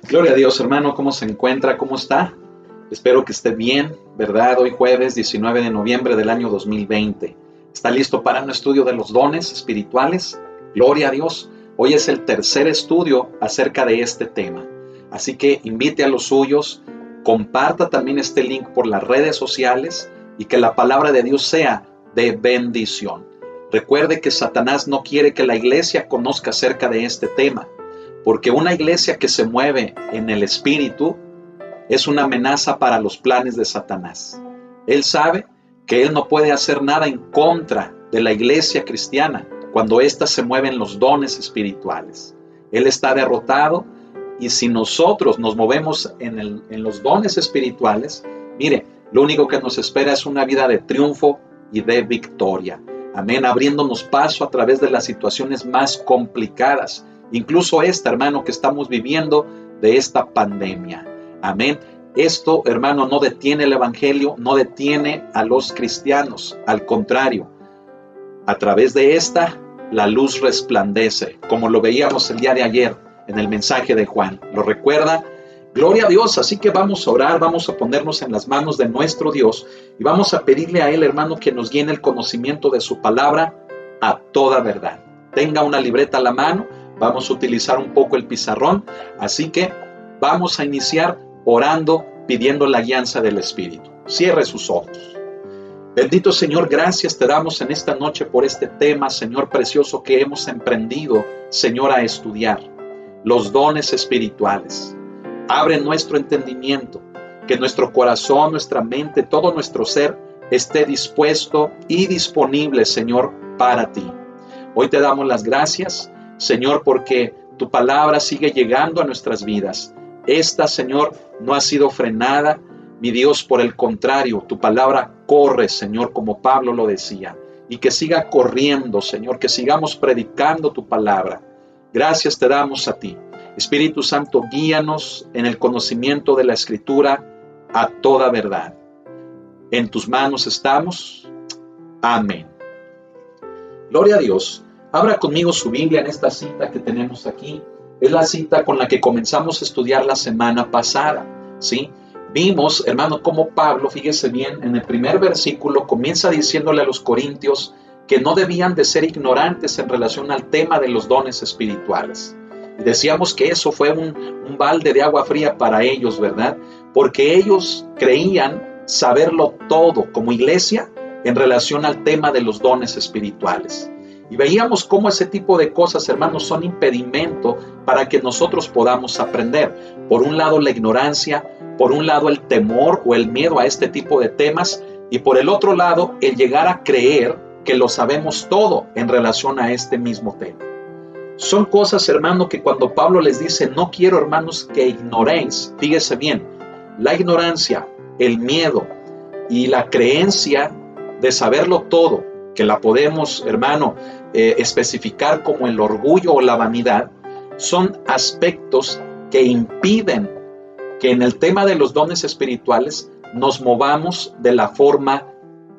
Gloria a Dios, hermano, ¿cómo se encuentra? ¿Cómo está? Espero que esté bien, ¿verdad? Hoy jueves 19 de noviembre del año 2020. ¿Está listo para un estudio de los dones espirituales? Gloria a Dios. Hoy es el tercer estudio acerca de este tema. Así que invite a los suyos, comparta también este link por las redes sociales y que la palabra de Dios sea de bendición. Recuerde que Satanás no quiere que la iglesia conozca acerca de este tema, porque una iglesia que se mueve en el espíritu es una amenaza para los planes de Satanás. Él sabe que él no puede hacer nada en contra de la iglesia cristiana cuando ésta se mueve en los dones espirituales. Él está derrotado, y si nosotros nos movemos en los dones espirituales, mire, lo único que nos espera es una vida de triunfo y de victoria. Amén, abriéndonos paso a través de las situaciones más complicadas, incluso esta, hermano, que estamos viviendo de esta pandemia. Amén. Esto, hermano, no detiene el evangelio, no detiene a los cristianos. Al contrario, a través de esta, la luz resplandece, como lo veíamos el día de ayer en el mensaje de Juan. ¿Lo recuerda? Gloria a Dios. Así que vamos a orar, vamos a ponernos en las manos de nuestro Dios y vamos a pedirle a Él, hermano, que nos llene el conocimiento de su palabra a toda verdad. Tenga una libreta a la mano. Vamos a utilizar un poco el pizarrón, así que vamos a iniciar orando, pidiendo la guianza del Espíritu. Cierre sus ojos. Bendito Señor, gracias te damos en esta noche por este tema, Señor precioso, que hemos emprendido, Señor, a estudiar. Los dones espirituales. Abre nuestro entendimiento, que nuestro corazón, nuestra mente, todo nuestro ser esté dispuesto y disponible, Señor, para ti. Hoy te damos las gracias, Señor, porque tu palabra sigue llegando a nuestras vidas. Esta, Señor, no ha sido frenada, mi Dios, por el contrario, tu palabra corre, Señor, como Pablo lo decía, y que siga corriendo, Señor, que sigamos predicando tu palabra. Gracias te damos a ti. Espíritu Santo, guíanos en el conocimiento de la Escritura a toda verdad. En tus manos estamos. Amén. Gloria a Dios. Abra conmigo su Biblia en esta cita que tenemos aquí. Es la cita con la que comenzamos a estudiar la semana pasada, ¿sí? Vimos, hermano, cómo Pablo, fíjese bien, en el primer versículo comienza diciéndole a los corintios que no debían de ser ignorantes en relación al tema de los dones espirituales. Y decíamos que eso fue un balde de agua fría para ellos, ¿verdad? Porque ellos creían saberlo todo como iglesia en relación al tema de los dones espirituales. Y veíamos cómo ese tipo de cosas, hermanos, son impedimento para que nosotros podamos aprender. Por un lado, la ignorancia, por un lado, el temor o el miedo a este tipo de temas, y por el otro lado, el llegar a creer que lo sabemos todo en relación a este mismo tema. Son cosas, hermano, que cuando Pablo les dice, no quiero, hermanos, que ignoréis, fíjese bien, la ignorancia, el miedo y la creencia de saberlo todo, que la podemos, hermano, especificar como el orgullo o la vanidad, son aspectos que impiden que en el tema de los dones espirituales nos movamos de la forma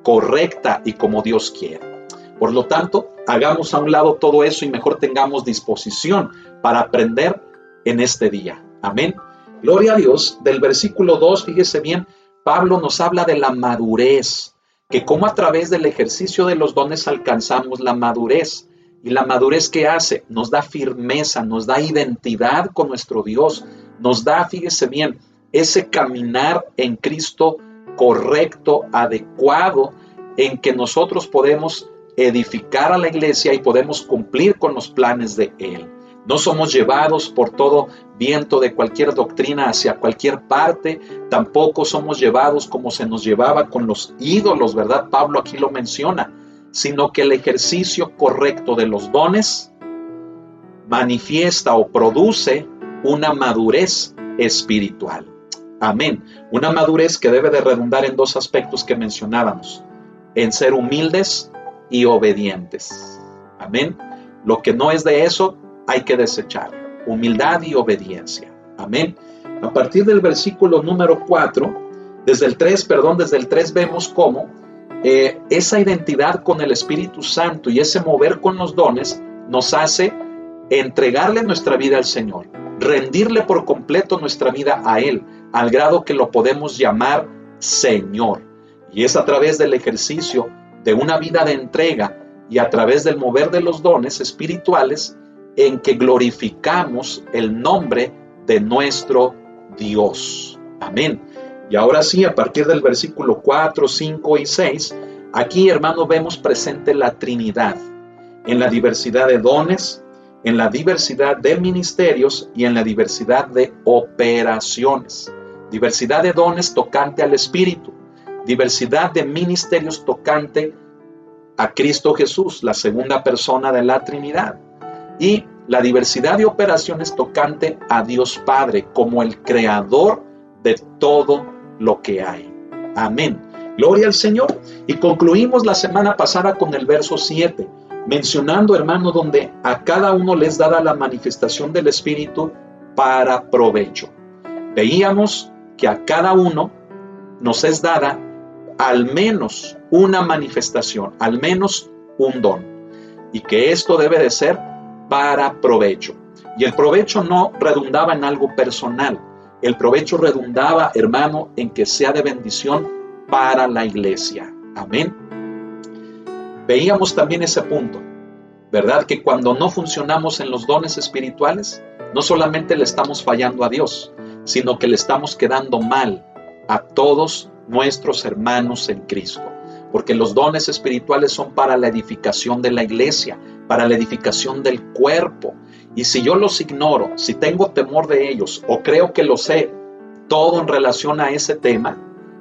correcta y como Dios quiere. Por lo tanto, hagamos a un lado todo eso y mejor tengamos disposición para aprender en este día. Amén. Gloria a Dios. Del versículo 2, fíjese bien, Pablo nos habla de la madurez, que como a través del ejercicio de los dones alcanzamos la madurez. ¿Y la madurez qué hace? Nos da firmeza, nos da identidad con nuestro Dios, nos da, fíjese bien, ese caminar en Cristo correcto, adecuado, en que nosotros podemos edificar a la iglesia y podemos cumplir con los planes de Él. No somos llevados por todo viento de cualquier doctrina hacia cualquier parte, tampoco somos llevados como se nos llevaba con los ídolos, ¿verdad? Pablo aquí lo menciona, sino que el ejercicio correcto de los dones manifiesta o produce una madurez espiritual. Amén. Una madurez que debe de redundar en dos aspectos que mencionábamos, en ser humildes y obedientes. Amén. Lo que no es de eso, hay que desechar. Humildad y obediencia. Amén. A partir del versículo número 4, desde el 3 vemos cómo esa identidad con el Espíritu Santo y ese mover con los dones nos hace entregarle nuestra vida al Señor, rendirle por completo nuestra vida a Él, al grado que lo podemos llamar Señor. Y es a través del ejercicio de una vida de entrega y a través del mover de los dones espirituales en que glorificamos el nombre de nuestro Dios. Amén. Y ahora sí, a partir del versículo 4, 5 y 6, aquí, hermano, vemos presente la Trinidad en la diversidad de dones, en la diversidad de ministerios y en la diversidad de operaciones. Diversidad de dones tocante al Espíritu, diversidad de ministerios tocante a Cristo Jesús, la segunda persona de la Trinidad, y la diversidad de operaciones tocante a Dios Padre como el creador de todo lo que hay. Amén. Gloria al Señor. Y concluimos la semana pasada con el verso 7, mencionando, hermano, donde a cada uno les dada la manifestación del Espíritu para provecho. Veíamos que a cada uno nos es dada al menos una manifestación, al menos un don, y que esto debe de ser para provecho. Y el provecho no redundaba en algo personal, el provecho redundaba, hermano, en que sea de bendición para la iglesia. Amén. Veíamos también ese punto, ¿verdad? Que cuando no funcionamos en los dones espirituales, no solamente le estamos fallando a Dios, sino que le estamos quedando mal a todos nuestros hermanos en Cristo. Porque los dones espirituales son para la edificación de la iglesia, para la edificación del cuerpo. Y si yo los ignoro, si tengo temor de ellos o creo que lo sé todo en relación a ese tema,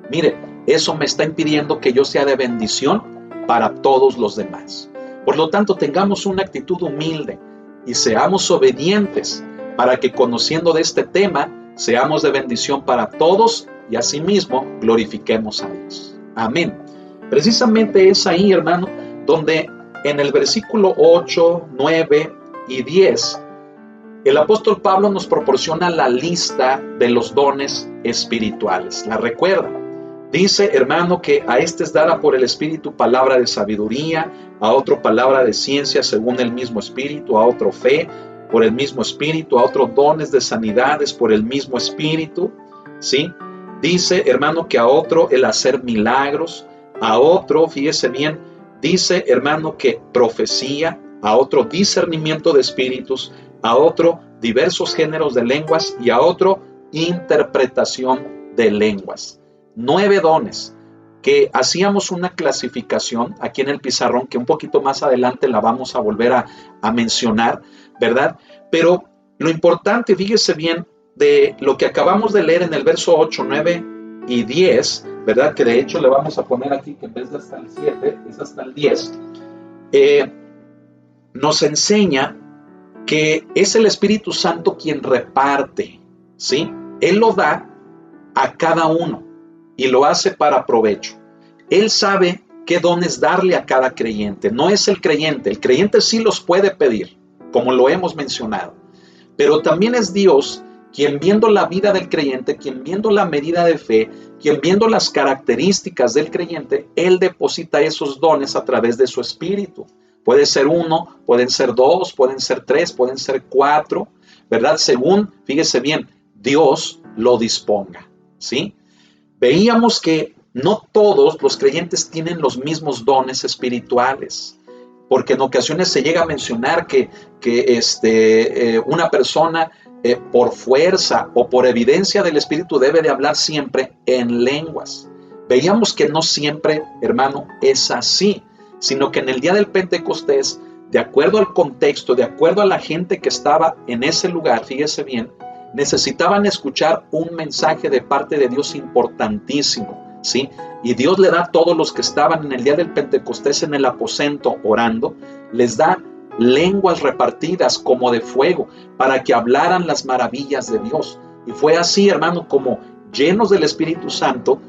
mire, eso me está impidiendo que yo sea de bendición para todos los demás. Por lo tanto, tengamos una actitud humilde y seamos obedientes para que, conociendo de este tema, seamos de bendición para todos y asimismo glorifiquemos a Dios. Amén. Precisamente es ahí, hermano, donde en el versículo 8, 9 y 10, el apóstol Pablo nos proporciona la lista de los dones espirituales. ¿La recuerda? Dice, hermano, que a este es dada por el Espíritu palabra de sabiduría, a otro palabra de ciencia según el mismo Espíritu, a otro fe por el mismo Espíritu, a otro dones de sanidades por el mismo Espíritu, ¿sí? Dice, hermano, que a otro el hacer milagros, a otro, fíjese bien, dice, hermano, que profecía, a otro discernimiento de espíritus, a otro diversos géneros de lenguas y a otro interpretación de lenguas. 9 dones que hacíamos una clasificación aquí en el pizarrón, que un poquito más adelante la vamos a volver a mencionar, ¿verdad? Pero lo importante, fíjese bien, de lo que acabamos de leer en el verso 8, 9 y 10, ¿verdad? Que de hecho le vamos a poner aquí que en vez de hasta el 7, es hasta el 10, nos enseña que es el Espíritu Santo quien reparte, ¿sí? Él lo da a cada uno y lo hace para provecho. Él sabe qué dones darle a cada creyente. No es el creyente sí los puede pedir, como lo hemos mencionado, pero también es Dios quien, viendo la vida del creyente, quien viendo la medida de fe, quien viendo las características del creyente, Él deposita esos dones a través de su Espíritu. Puede ser 1, pueden ser 2, pueden ser 3, pueden ser 4, ¿verdad? Según, fíjese bien, Dios lo disponga, ¿sí? Veíamos que no todos los creyentes tienen los mismos dones espirituales, porque en ocasiones se llega a mencionar que una persona por fuerza o por evidencia del Espíritu debe de hablar siempre en lenguas. Veíamos que no siempre, hermano, es así, sino que en el día del Pentecostés, de acuerdo al contexto, de acuerdo a la gente que estaba en ese lugar, fíjese bien, necesitaban escuchar un mensaje de parte de Dios importantísimo, ¿sí? Y Dios le da a todos los que estaban en el día del Pentecostés en el aposento orando, les da lenguas repartidas como de fuego para que hablaran las maravillas de Dios. Y fue así, hermano, como llenos del Espíritu Santo,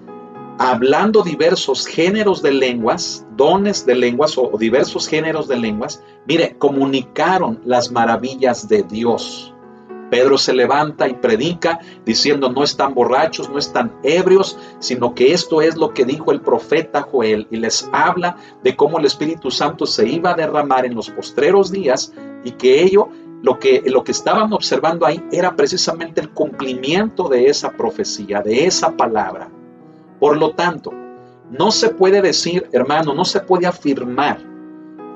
hablando diversos géneros de lenguas, dones de lenguas o diversos géneros de lenguas, mire, comunicaron las maravillas de Dios. Pedro se levanta y predica diciendo, no están borrachos, no están ebrios, sino que esto es lo que dijo el profeta Joel, y les habla de cómo el Espíritu Santo se iba a derramar en los postreros días y que ello lo que estaban observando ahí era precisamente el cumplimiento de esa profecía, de esa palabra. Por lo tanto, no se puede decir, hermano, no se puede afirmar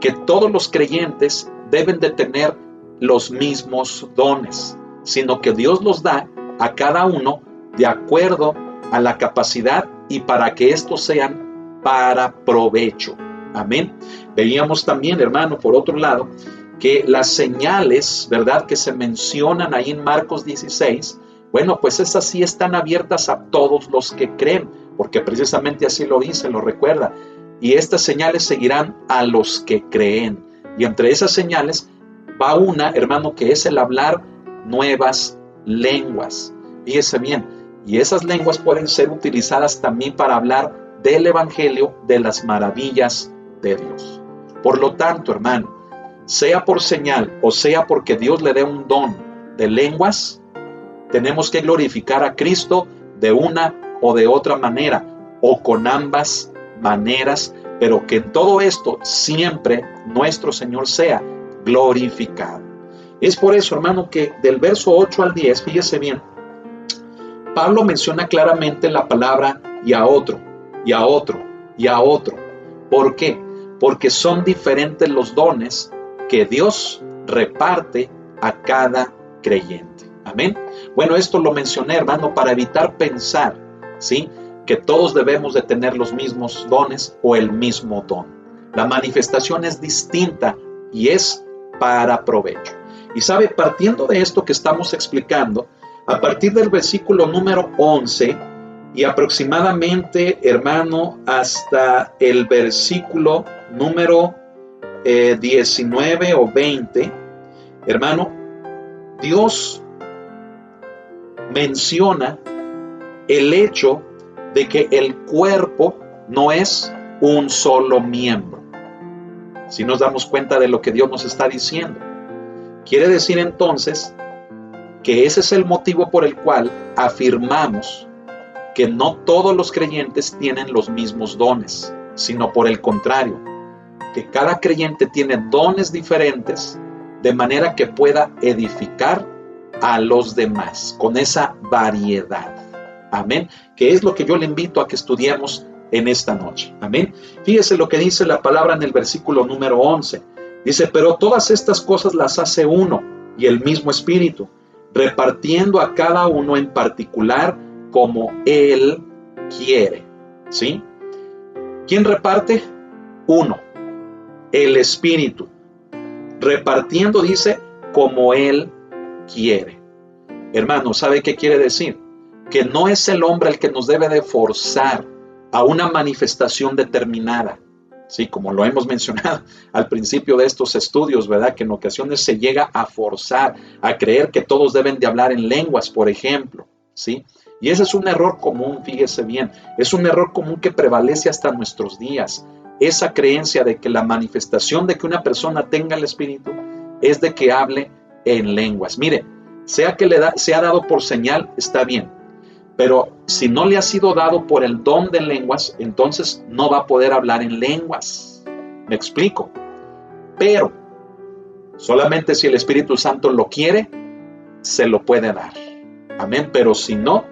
que todos los creyentes deben de tener los mismos dones, sino que Dios los da a cada uno de acuerdo a la capacidad y para que estos sean para provecho. Amén. Veíamos también, hermano, por otro lado, que las señales, ¿verdad?, que se mencionan ahí en Marcos 16, bueno, pues esas sí están abiertas a todos los que creen, porque precisamente así lo dice, lo recuerda. Y estas señales seguirán a los que creen. Y entre esas señales va una, hermano, que es el hablar nuevas lenguas. Fíjese bien, y esas lenguas pueden ser utilizadas también para hablar del evangelio, de las maravillas de Dios. Por lo tanto, hermano, sea por señal o sea porque Dios le dé un don de lenguas, tenemos que glorificar a Cristo de una o de otra manera, o con ambas maneras, pero que en todo esto siempre nuestro Señor sea glorificado. Es por eso, hermano, que del verso 8 al 10, fíjese bien, Pablo menciona claramente la palabra y a otro, y a otro, y a otro. ¿Por qué? Porque son diferentes los dones que Dios reparte a cada creyente. Amén. Bueno, esto lo mencioné, hermano, para evitar pensar, ¿sí?, que todos debemos de tener los mismos dones o el mismo don. La manifestación es distinta y es para provecho. Y sabe, partiendo de esto que estamos explicando, a partir del versículo número 11 y aproximadamente, hermano, hasta el versículo número 19 o 20, hermano, Dios menciona el hecho de que el cuerpo no es un solo miembro. Si nos damos cuenta de lo que Dios nos está diciendo, quiere decir entonces que ese es el motivo por el cual afirmamos que no todos los creyentes tienen los mismos dones, sino por el contrario, que cada creyente tiene dones diferentes de manera que pueda edificar a los demás con esa variedad. Amén. Que es lo que yo le invito a que estudiemos en esta noche. Amén. Fíjese lo que dice la palabra en el versículo número 11. Dice, pero todas estas cosas las hace uno y el mismo Espíritu, repartiendo a cada uno en particular como Él quiere. ¿Sí? ¿Quién reparte? Uno, el Espíritu. Repartiendo, dice, como Él quiere. Hermano, ¿sabe qué quiere decir? Que no es el hombre el que nos debe de forzar a una manifestación determinada, sí, como lo hemos mencionado al principio de estos estudios, ¿verdad? Que en ocasiones se llega a forzar, a creer que todos deben de hablar en lenguas, por ejemplo, ¿sí? Y ese es un error común, fíjese bien, es un error común que prevalece hasta nuestros días, esa creencia de que la manifestación de que una persona tenga el Espíritu es de que hable en lenguas. Mire, sea que se ha dado por señal, está bien, pero si no le ha sido dado por el don de lenguas, entonces no va a poder hablar en lenguas. ¿Me explico? Pero solamente si el Espíritu Santo lo quiere, se lo puede dar. Amén. Pero si no,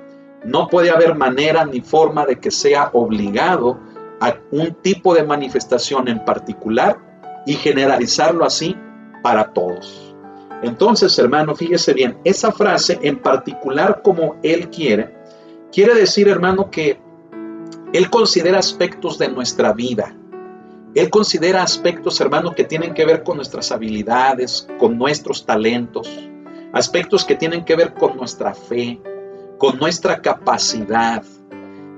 no puede haber manera ni forma de que sea obligado a un tipo de manifestación en particular y generalizarlo así para todos. Entonces, hermano, fíjese bien, esa frase en particular como Él quiere decir, hermano, que Él considera aspectos de nuestra vida. Él considera aspectos, hermano, que tienen que ver con nuestras habilidades, con nuestros talentos, aspectos que tienen que ver con nuestra fe, con nuestra capacidad.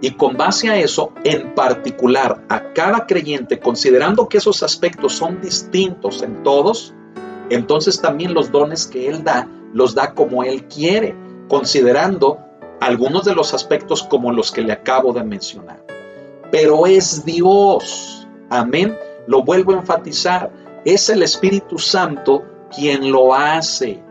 Y con base a eso, en particular, a cada creyente, considerando que esos aspectos son distintos en todos, entonces también los dones que Él da, los da como Él quiere, considerando algunos de los aspectos como los que le acabo de mencionar. Pero es Dios, amén, lo vuelvo a enfatizar, es el Espíritu Santo quien lo hace,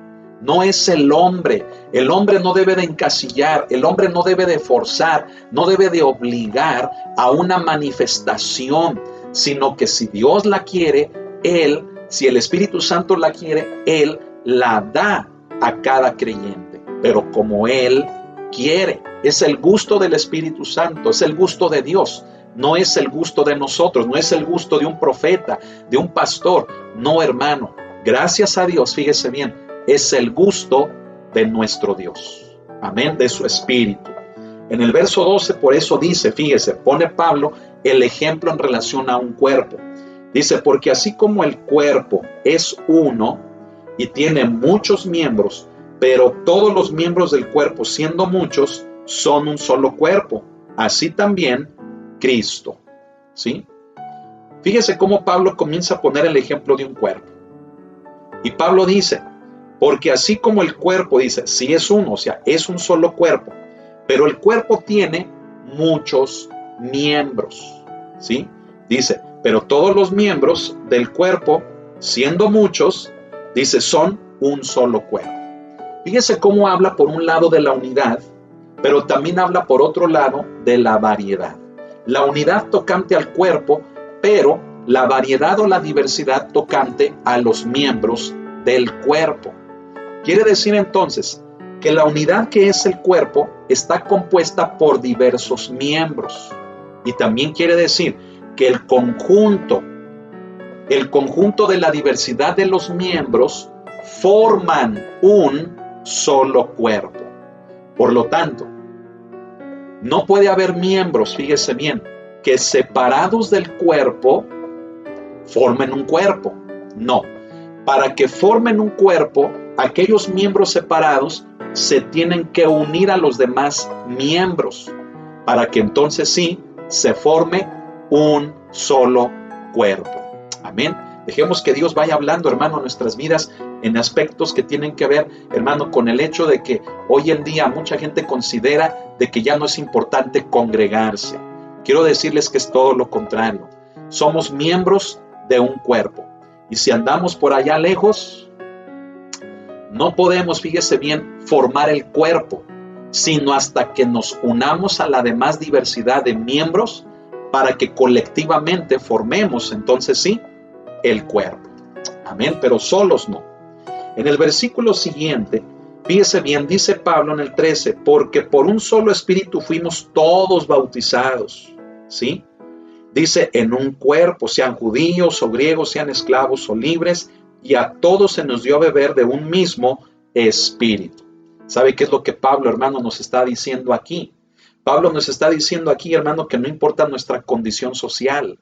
no es el hombre. El hombre no debe de encasillar, el hombre no debe de forzar, no debe de obligar a una manifestación, sino que si Dios la quiere, Él, si el Espíritu Santo la quiere, Él la da a cada creyente, pero como Él quiere. Es el gusto del Espíritu Santo, es el gusto de Dios, no es el gusto de nosotros, no es el gusto de un profeta, de un pastor. No, hermano, gracias a Dios, fíjese bien, es el gusto de nuestro Dios. Amén, de su Espíritu. En el verso 12, por eso dice, fíjese, pone Pablo el ejemplo en relación a un cuerpo. Dice, porque así como el cuerpo es uno y tiene muchos miembros, pero todos los miembros del cuerpo, siendo muchos, son un solo cuerpo, así también Cristo. ¿Sí? Fíjese cómo Pablo comienza a poner el ejemplo de un cuerpo. Y Pablo dice, porque así como el cuerpo, dice, sí es uno, o sea, es un solo cuerpo, pero el cuerpo tiene muchos miembros. ¿Sí? Dice, pero todos los miembros del cuerpo, siendo muchos, dice, son un solo cuerpo. Fíjese cómo habla por un lado de la unidad, pero también habla por otro lado de la variedad. La unidad tocante al cuerpo, pero la variedad o la diversidad tocante a los miembros del cuerpo. Quiere decir entonces que la unidad que es el cuerpo está compuesta por diversos miembros. Y también quiere decir que el conjunto de la diversidad de los miembros forman un solo cuerpo. Por lo tanto, no puede haber miembros, fíjese bien, que separados del cuerpo formen un cuerpo. No. Para que formen un cuerpo, aquellos miembros separados se tienen que unir a los demás miembros, para que entonces sí se forme un solo cuerpo. Amén. Dejemos que Dios vaya hablando, hermano, en nuestras vidas en aspectos que tienen que ver, hermano, con el hecho de que hoy en día mucha gente considera de que ya no es importante congregarse. Quiero decirles que es todo lo contrario. Somos miembros de un cuerpo. Y si andamos por allá lejos, no podemos, fíjese bien, formar el cuerpo, sino hasta que nos unamos a la demás diversidad de miembros para que colectivamente formemos, entonces sí, el cuerpo. Amén, pero solos no. En el versículo siguiente, fíjese bien, dice Pablo en el 13, porque por un solo espíritu fuimos todos bautizados, ¿sí? Dice, en un cuerpo, sean judíos o griegos, sean esclavos o libres, y a todos se nos dio a beber de un mismo espíritu. ¿Sabe qué es lo que Pablo, hermano, nos está diciendo aquí? Pablo nos está diciendo aquí, hermano, que no importa nuestra condición social,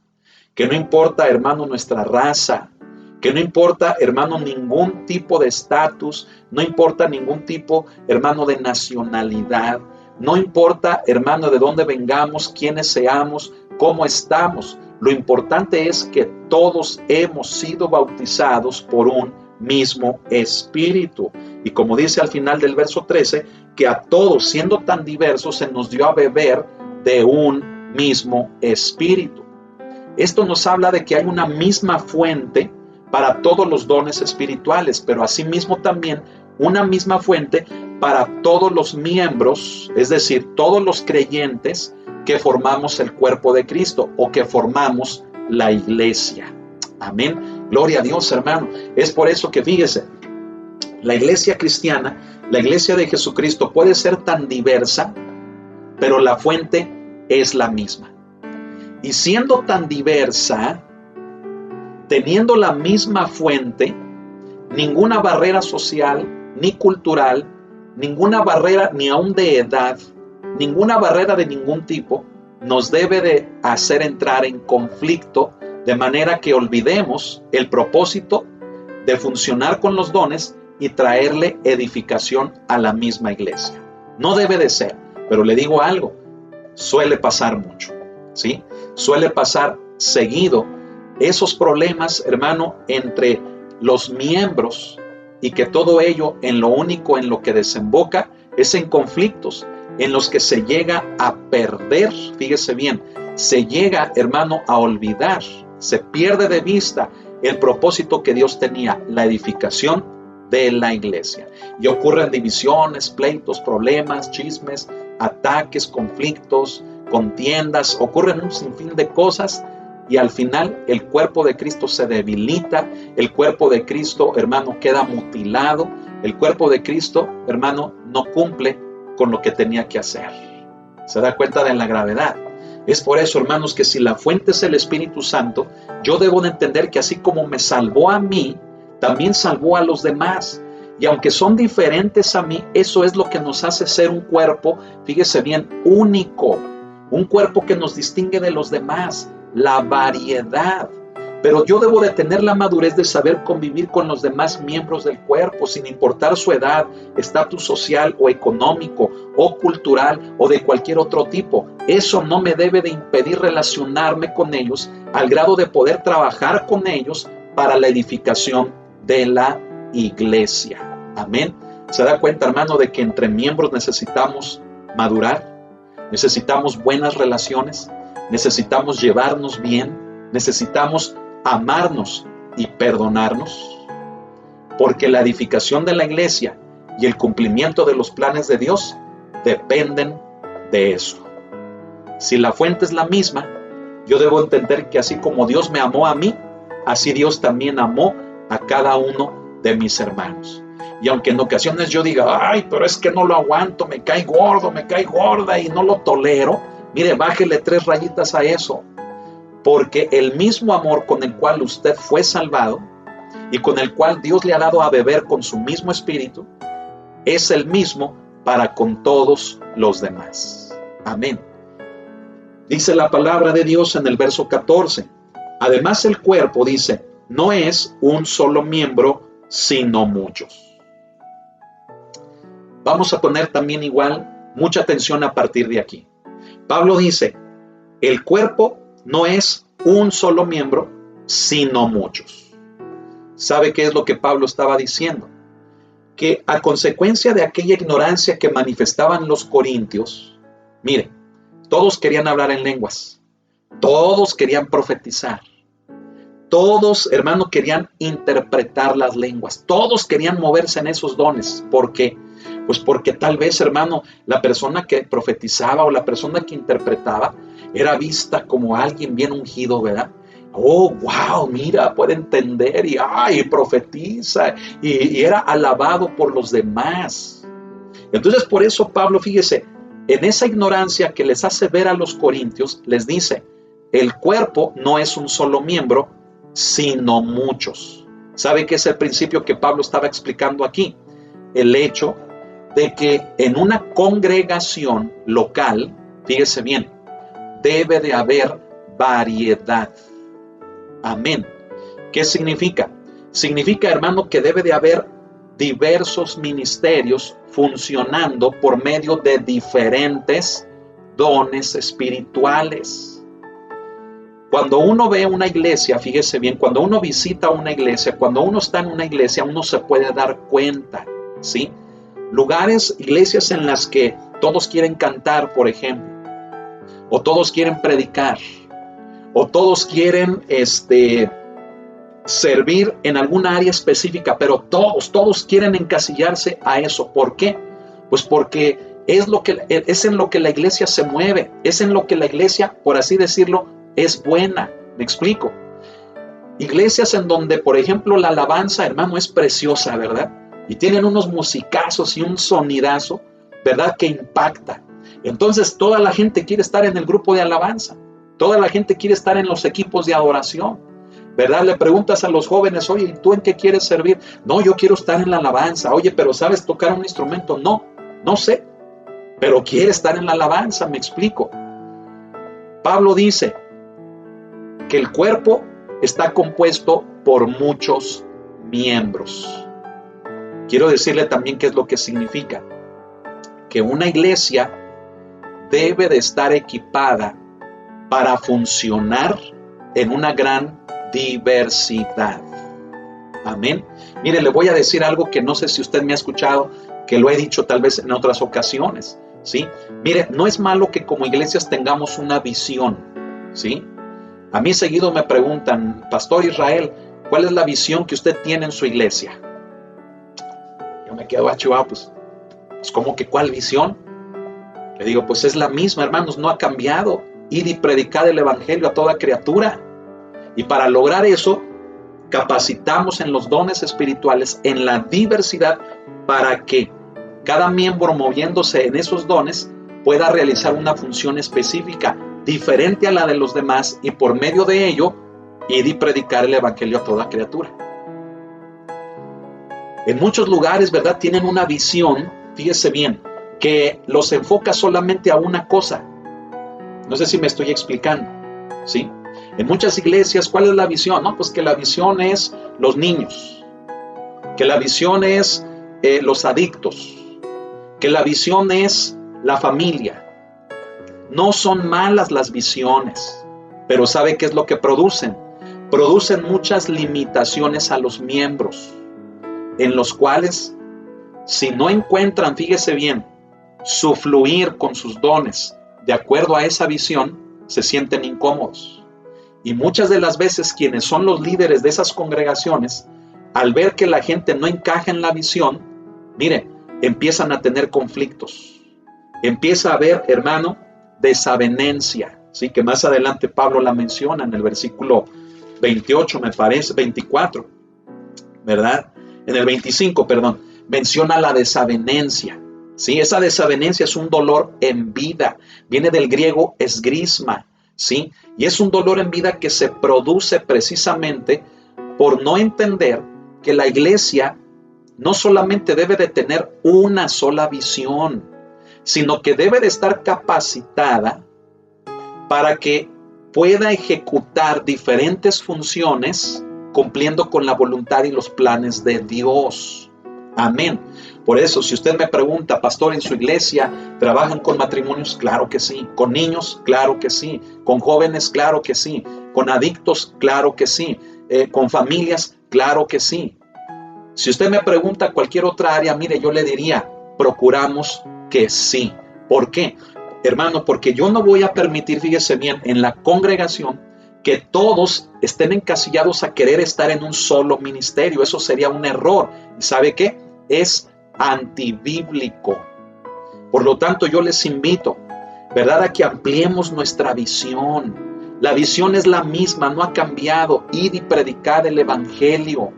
que no importa, hermano, nuestra raza, que no importa, hermano, ningún tipo de estatus, no importa ningún tipo, hermano, de nacionalidad, no importa, hermano, de dónde vengamos, quiénes seamos, cómo estamos. Lo importante es que todos hemos sido bautizados por un mismo espíritu. Y como dice al final del verso 13, que a todos, siendo tan diversos, se nos dio a beber de un mismo espíritu. Esto nos habla de que hay una misma fuente para todos los dones espirituales, pero asimismo también una misma fuente para todos los miembros, es decir, todos los creyentes que formamos el cuerpo de Cristo o que formamos la iglesia. Amén. Gloria a Dios, hermano. Es por eso que fíjese, la iglesia cristiana, la iglesia de Jesucristo puede ser tan diversa, pero la fuente es la misma. Y siendo tan diversa, teniendo la misma fuente, ninguna barrera social, ni cultural, ninguna barrera ni aún de edad, ninguna barrera de ningún tipo, nos debe de hacer entrar en conflicto, de manera que olvidemos el propósito de funcionar con los dones y traerle edificación a la misma iglesia. No debe de ser, pero le digo algo, suele pasar mucho, ¿sí? Suele pasar seguido esos problemas, hermano, entre los miembros, y que todo ello en lo único en lo que desemboca es en conflictos, en los que se llega a perder, fíjese bien, se llega, hermano, a olvidar, se pierde de vista el propósito que Dios tenía, la edificación de la iglesia. Y ocurren divisiones, pleitos, problemas, chismes, ataques, conflictos, contiendas, ocurren un sinfín de cosas y al final el cuerpo de Cristo se debilita, el cuerpo de Cristo, hermano, queda mutilado, el cuerpo de Cristo, hermano, no cumple con lo que tenía que hacer. ¿Se da cuenta de la gravedad? Es por eso, hermanos, que si la fuente es el Espíritu Santo, yo debo de entender que así como me salvó a mí, también salvó a los demás. Y aunque son diferentes a mí, eso es lo que nos hace ser un cuerpo, fíjese bien, único. Un cuerpo que nos distingue de los demás, la variedad. Pero yo debo de tener la madurez de saber convivir con los demás miembros del cuerpo, sin importar su edad, estatus social o económico, o cultural, o de cualquier otro tipo. Eso no me debe de impedir relacionarme con ellos, al grado de poder trabajar con ellos para la edificación de la iglesia. Amén. ¿Se da cuenta, hermano, de que entre miembros necesitamos madurar? Necesitamos buenas relaciones, necesitamos llevarnos bien, necesitamos amarnos y perdonarnos, porque la edificación de la iglesia y el cumplimiento de los planes de Dios dependen de eso. Si la fuente es la misma, yo debo entender que así como Dios me amó a mí, así Dios también amó a cada uno de mis hermanos. Y aunque en ocasiones yo diga, ay, pero es que no lo aguanto, me cae gordo, me cae gorda y no lo tolero, mire, bájele 3 rayitas a eso. Porque el mismo amor con el cual usted fue salvado y con el cual Dios le ha dado a beber con su mismo espíritu, es el mismo para con todos los demás. Amén. Dice la palabra de Dios en el verso 14. Además el cuerpo, dice, no es un solo miembro, sino muchos. Vamos a poner también igual mucha atención a partir de aquí. Pablo dice, el cuerpo no es un solo miembro, sino muchos. ¿Sabe qué es lo que Pablo estaba diciendo? Que a consecuencia de aquella ignorancia que manifestaban los corintios, miren, todos querían hablar en lenguas, todos querían profetizar, todos, hermano, querían interpretar las lenguas, todos querían moverse en esos dones. ¿Por qué? Pues porque tal vez, hermano, la persona que profetizaba o la persona que interpretaba era vista como alguien bien ungido, ¿verdad? Oh, wow, mira, puede entender y profetiza y era alabado por los demás. Entonces, por eso Pablo, fíjese, en esa ignorancia que les hace ver a los corintios, les dice, el cuerpo no es un solo miembro, sino muchos. ¿Sabe qué es el principio que Pablo estaba explicando aquí? El hecho de que en una congregación local, fíjese bien, debe de haber variedad. Amén. ¿Qué significa? Significa, hermano, que debe de haber diversos ministerios funcionando por medio de diferentes dones espirituales. Cuando uno ve una iglesia, fíjese bien, cuando uno visita una iglesia, cuando uno está en una iglesia, uno se puede dar cuenta, ¿sí? Lugares, iglesias en las que todos quieren cantar, por ejemplo, o todos quieren predicar, o todos quieren servir en alguna área específica, pero todos quieren encasillarse a eso. ¿Por qué? Pues porque es en lo que la iglesia se mueve, es en lo que la iglesia, por así decirlo, es buena. ¿Me explico? Iglesias en donde, por ejemplo, la alabanza, hermano, es preciosa, ¿verdad? Y tienen unos musicazos y un sonidazo, ¿verdad? Que impacta. Entonces toda la gente quiere estar en el grupo de alabanza, toda la gente quiere estar en los equipos de adoración, ¿verdad? Le preguntas a los jóvenes, oye, ¿y tú en qué quieres servir? No, yo quiero estar en la alabanza. Oye, pero ¿sabes tocar un instrumento? No sé, pero quiere estar en la alabanza, me explico. Pablo dice que el cuerpo está compuesto por muchos miembros. Quiero decirle también qué es lo que significa. Que una iglesia debe de estar equipada para funcionar en una gran diversidad. Amén. Mire, le voy a decir algo que no sé si usted me ha escuchado, que lo he dicho tal vez en otras ocasiones, ¿sí? Mire, no es malo que como iglesias tengamos una visión, ¿sí? A mí seguido me preguntan, Pastor Israel, ¿cuál es la visión que usted tiene en su iglesia? Yo me quedo achivado, pues ¿cómo que cuál visión? Le digo, pues es la misma, hermanos, no ha cambiado. Ir y predicar el evangelio a toda criatura. Y para lograr eso, capacitamos en los dones espirituales, en la diversidad, para que cada miembro moviéndose en esos dones pueda realizar una función específica, diferente a la de los demás, y por medio de ello, ir y predicar el evangelio a toda criatura. En muchos lugares, ¿verdad?, tienen una visión, fíjese bien, que los enfoca solamente a una cosa. No sé si me estoy explicando, ¿sí? En muchas iglesias, ¿cuál es la visión? No, pues que la visión es los niños, que la visión es los adictos, que la visión es la familia. No son malas las visiones, pero ¿sabe qué es lo que producen? Producen muchas limitaciones a los miembros, en los cuales, si no encuentran, fíjese bien, su fluir con sus dones de acuerdo a esa visión, se sienten incómodos. Y muchas de las veces quienes son los líderes de esas congregaciones, al ver que la gente no encaja en la visión, mire, empiezan a tener conflictos. Empieza a haber, hermano, desavenencia, ¿sí? Que más adelante Pablo la menciona en el versículo 28, me parece, 24, ¿verdad? En el 25, perdón, menciona la desavenencia, ¿sí? Esa desavenencia es un dolor en vida, viene del griego esgrisma, ¿sí? Y es un dolor en vida que se produce precisamente por no entender que la iglesia no solamente debe de tener una sola visión, sino que debe de estar capacitada para que pueda ejecutar diferentes funciones cumpliendo con la voluntad y los planes de Dios. Amén. Por eso, si usted me pregunta, pastor, ¿en su iglesia trabajan con matrimonios? Claro que sí. ¿Con niños? Claro que sí. ¿Con jóvenes? Claro que sí. ¿Con adictos? Claro que sí. ¿Con familias? Claro que sí. Si usted me pregunta cualquier otra área, mire, yo le diría, procuramos que sí. ¿Por qué? Hermano, porque yo no voy a permitir, fíjese bien, en la congregación que todos estén encasillados a querer estar en un solo ministerio. Eso sería un error. ¿Y sabe qué? Es antibíblico. Por lo tanto, yo les invito, ¿verdad?, a que ampliemos nuestra visión. La visión es la misma, no ha cambiado. Ir y predicar el evangelio.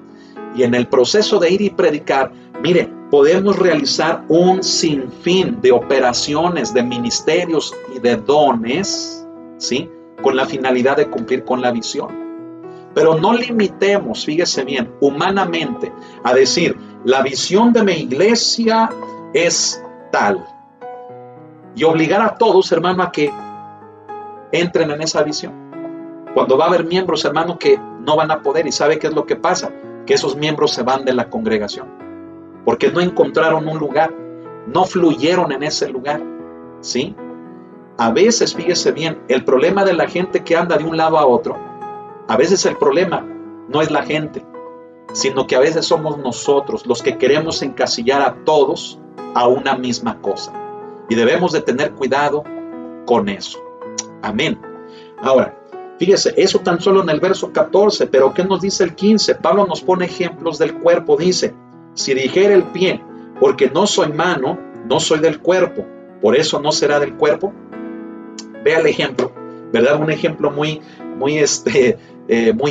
Y en el proceso de ir y predicar, mire, podemos realizar un sinfín de operaciones, de ministerios y de dones, ¿sí?, con la finalidad de cumplir con la visión. Pero no limitemos, fíjese bien, humanamente a decir, la visión de mi iglesia es tal. Y obligar a todos, hermano, a que entren en esa visión. Cuando va a haber miembros, hermano, que no van a poder. ¿Y sabe qué es lo que pasa? Que esos miembros se van de la congregación. Porque no encontraron un lugar. No fluyeron en ese lugar. ¿Sí? A veces, fíjese bien, el problema de la gente que anda de un lado a otro, a veces el problema no es la gente, sino que a veces somos nosotros los que queremos encasillar a todos a una misma cosa. Y debemos de tener cuidado con eso. Amén. Ahora, fíjese, eso tan solo en el verso 14, pero ¿qué nos dice el 15? Pablo nos pone ejemplos del cuerpo. Dice, si dijera el pie, porque no soy mano, no soy del cuerpo, por eso no será del cuerpo. Vea el ejemplo, ¿verdad? Un ejemplo muy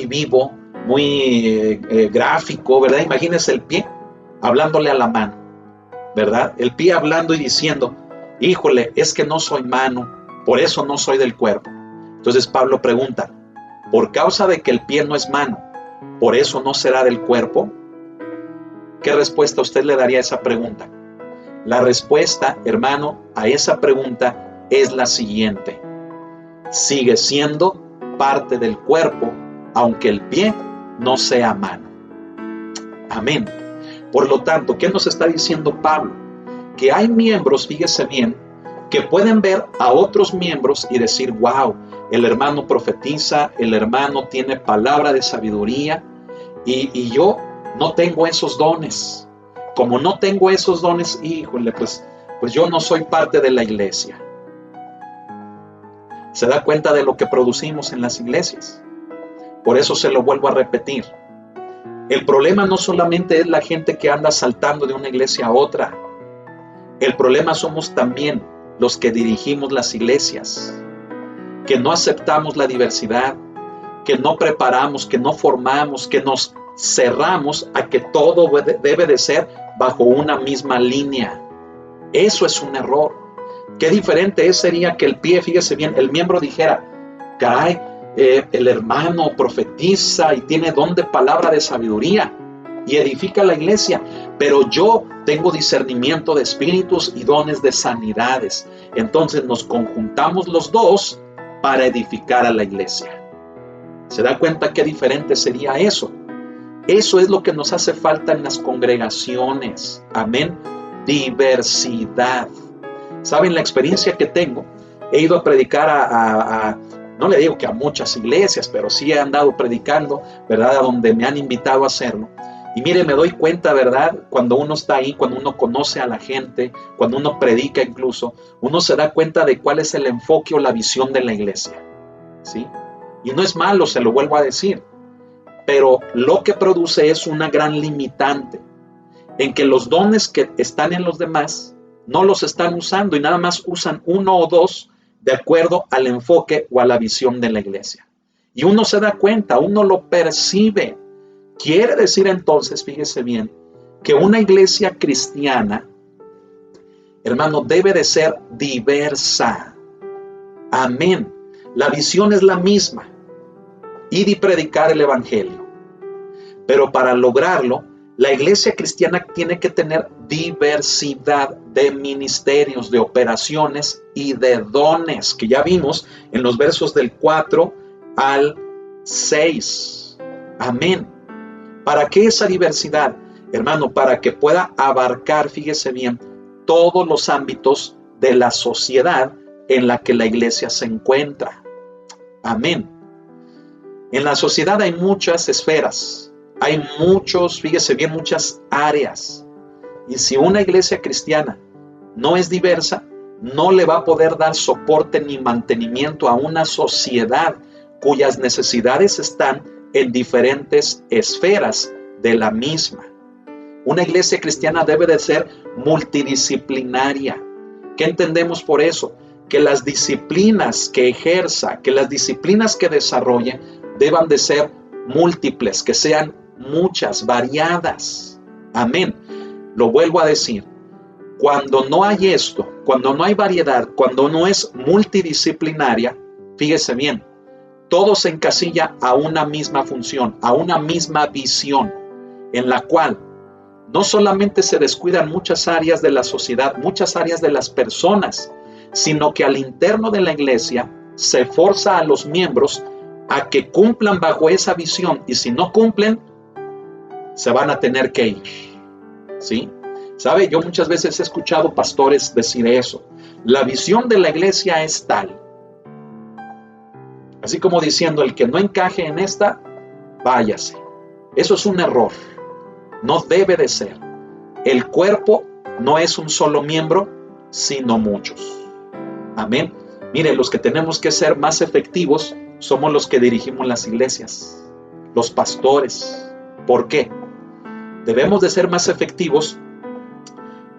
vivo, muy gráfico, ¿verdad? Imagínese el pie hablándole a la mano, ¿verdad? El pie hablando y diciendo, híjole, es que no soy mano, por eso no soy del cuerpo. Entonces Pablo pregunta, ¿por causa de que el pie no es mano, por eso no será del cuerpo? ¿Qué respuesta usted le daría a esa pregunta? La respuesta, hermano, a esa pregunta es la siguiente. Sigue siendo parte del cuerpo, aunque el pie no sea mano. Amén. Por lo tanto, ¿qué nos está diciendo Pablo? Que hay miembros, fíjese bien, que pueden ver a otros miembros y decir, wow, el hermano profetiza, el hermano tiene palabra de sabiduría y yo no tengo esos dones. Como no tengo esos dones, híjole, pues yo no soy parte de la iglesia. ¿Se da cuenta de lo que producimos en las iglesias? Por eso se lo vuelvo a repetir. El problema no solamente es la gente que anda saltando de una iglesia a otra. El problema somos también los que dirigimos las iglesias, que no aceptamos la diversidad, que no preparamos, que no formamos, que nos cerramos a que todo debe de ser bajo una misma línea. Eso es un error. Qué diferente sería que el pie, fíjese bien, el miembro dijera, caray, el hermano profetiza y tiene don de palabra de sabiduría y edifica la iglesia, pero yo tengo discernimiento de espíritus y dones de sanidades. Entonces nos conjuntamos los dos para edificar a la iglesia. ¿Se da cuenta qué diferente sería eso? Eso es lo que nos hace falta en las congregaciones. Amén. Diversidad. ¿Saben la experiencia que tengo? He ido a predicar no le digo que a muchas iglesias, pero sí he andado predicando, ¿verdad? A donde me han invitado a hacerlo. Y mire, me doy cuenta, ¿verdad? Cuando uno está ahí, cuando uno conoce a la gente, cuando uno predica incluso, uno se da cuenta de cuál es el enfoque o la visión de la iglesia, ¿sí? Y no es malo, se lo vuelvo a decir, pero lo que produce es una gran limitante en que los dones que están en los demás no los están usando y nada más usan uno o dos de acuerdo al enfoque o a la visión de la iglesia. Y uno se da cuenta, uno lo percibe. Quiere decir entonces, fíjese bien, que una iglesia cristiana, hermano, debe de ser diversa. Amén. La visión es la misma, ir y predicar el evangelio. Pero para lograrlo, la iglesia cristiana tiene que tener diversidad de ministerios, de operaciones y de dones, que ya vimos en los versos del 4 al 6. Amén. ¿Para qué esa diversidad? Hermano, para que pueda abarcar, fíjese bien, todos los ámbitos de la sociedad en la que la iglesia se encuentra. Amén. En la sociedad hay muchas esferas. Hay fíjese bien, muchas áreas. Y si una iglesia cristiana no es diversa, no le va a poder dar soporte ni mantenimiento a una sociedad cuyas necesidades están en diferentes esferas de la misma. Una iglesia cristiana debe de ser multidisciplinaria. ¿Qué entendemos por eso? Que las disciplinas que ejerza, que las disciplinas que desarrolle, deban de ser múltiples, que sean muchas, variadas. Amén. Lo vuelvo a decir. Cuando no hay esto, cuando no hay variedad, cuando no es multidisciplinaria, fíjese bien, todo se encasilla a una misma función, a una misma visión, en la cual no solamente se descuidan muchas áreas de la sociedad, muchas áreas de las personas, sino que al interno de la iglesia se forza a los miembros a que cumplan bajo esa visión, y si no cumplen, se van a tener que ir, ¿sí? ¿Sabe? Yo muchas veces he escuchado pastores decir eso. La visión de la iglesia es tal. Así como diciendo, el que no encaje en esta, váyase. Eso es un error. No debe de ser. El cuerpo no es un solo miembro, sino muchos. Amén. Mire, los que tenemos que ser más efectivos somos los que dirigimos las iglesias, los pastores. ¿Por qué? Debemos de ser más efectivos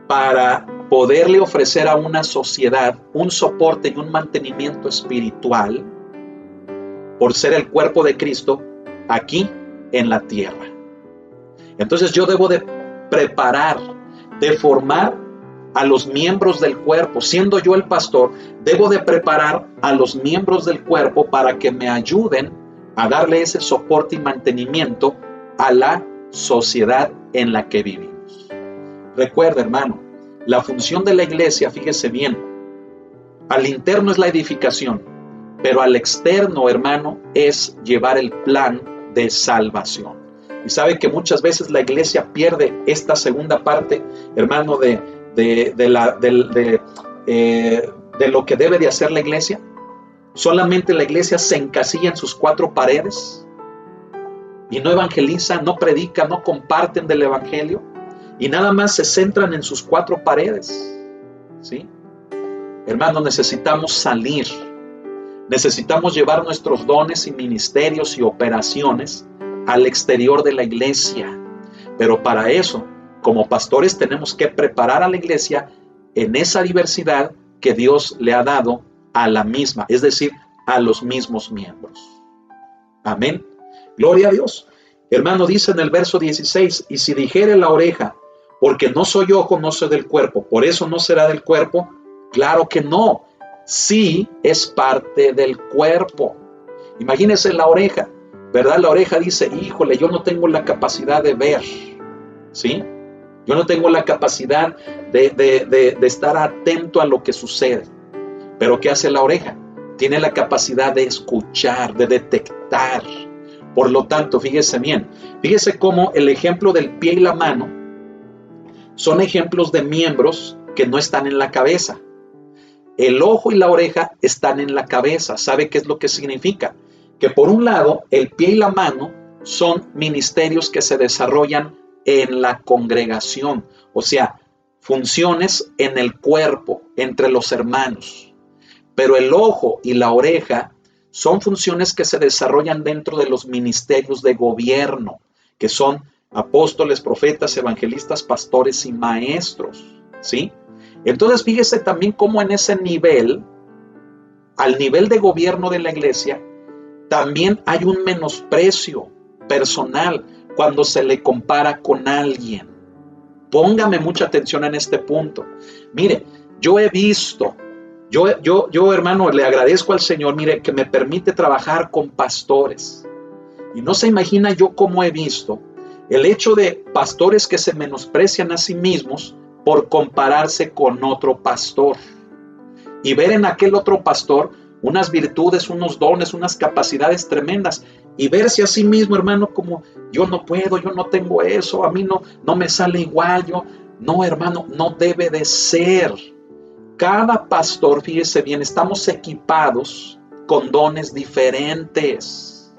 para poderle ofrecer a una sociedad un soporte y un mantenimiento espiritual por ser el cuerpo de Cristo aquí en la tierra. Entonces yo debo de preparar, de formar a los miembros del cuerpo. Siendo yo el pastor, debo de preparar a los miembros del cuerpo para que me ayuden a darle ese soporte y mantenimiento a la sociedad en la que vivimos. Recuerda, hermano, la función de la iglesia, fíjese bien, al interno es la edificación, pero al externo, hermano, es llevar el plan de salvación. Y sabe que muchas veces la iglesia pierde esta segunda parte, hermano, de lo que debe de hacer la iglesia. Solamente la iglesia se encasilla en sus cuatro paredes y no evangeliza, no predica, no comparten del evangelio y nada más se centran en sus cuatro paredes, ¿sí? Hermano, necesitamos salir, necesitamos llevar nuestros dones y ministerios y operaciones al exterior de la iglesia, pero para eso, como pastores, tenemos que preparar a la iglesia en esa diversidad que Dios le ha dado a la misma, es decir, a los mismos miembros. Amén. Gloria a Dios. Hermano, dice en el verso 16, y si dijere la oreja, porque no soy ojo, no soy del cuerpo, por eso no será del cuerpo. Claro que no. Sí es parte del cuerpo. Imagínese la oreja, ¿verdad? La oreja dice, híjole, yo no tengo la capacidad de ver, ¿sí? Yo no tengo la capacidad de estar atento a lo que sucede. Pero ¿qué hace la oreja? Tiene la capacidad de escuchar, de detectar. Por lo tanto, fíjese bien, fíjese cómo el ejemplo del pie y la mano son ejemplos de miembros que no están en la cabeza. El ojo y la oreja están en la cabeza. ¿Sabe qué es lo que significa? Que por un lado, el pie y la mano son ministerios que se desarrollan en la congregación, o sea, funciones en el cuerpo, entre los hermanos. Pero el ojo y la oreja son funciones que se desarrollan dentro de los ministerios de gobierno, que son apóstoles, profetas, evangelistas, pastores y maestros, ¿sí? Entonces fíjese también cómo en ese nivel, al nivel de gobierno de la iglesia, también hay un menosprecio personal cuando se le compara con alguien. Póngame mucha atención en este punto. Mire, yo he visto, yo hermano, le agradezco al Señor, mire, que me permite trabajar con pastores. Y no se imagina yo cómo he visto el hecho de pastores que se menosprecian a sí mismos por compararse con otro pastor. Y ver en aquel otro pastor unas virtudes, unos dones, unas capacidades tremendas, y verse a sí mismo, hermano, como yo no puedo, yo no tengo eso, a mí no me sale igual, no, hermano, no debe de ser. Cada pastor, fíjese bien, estamos equipados con dones diferentes.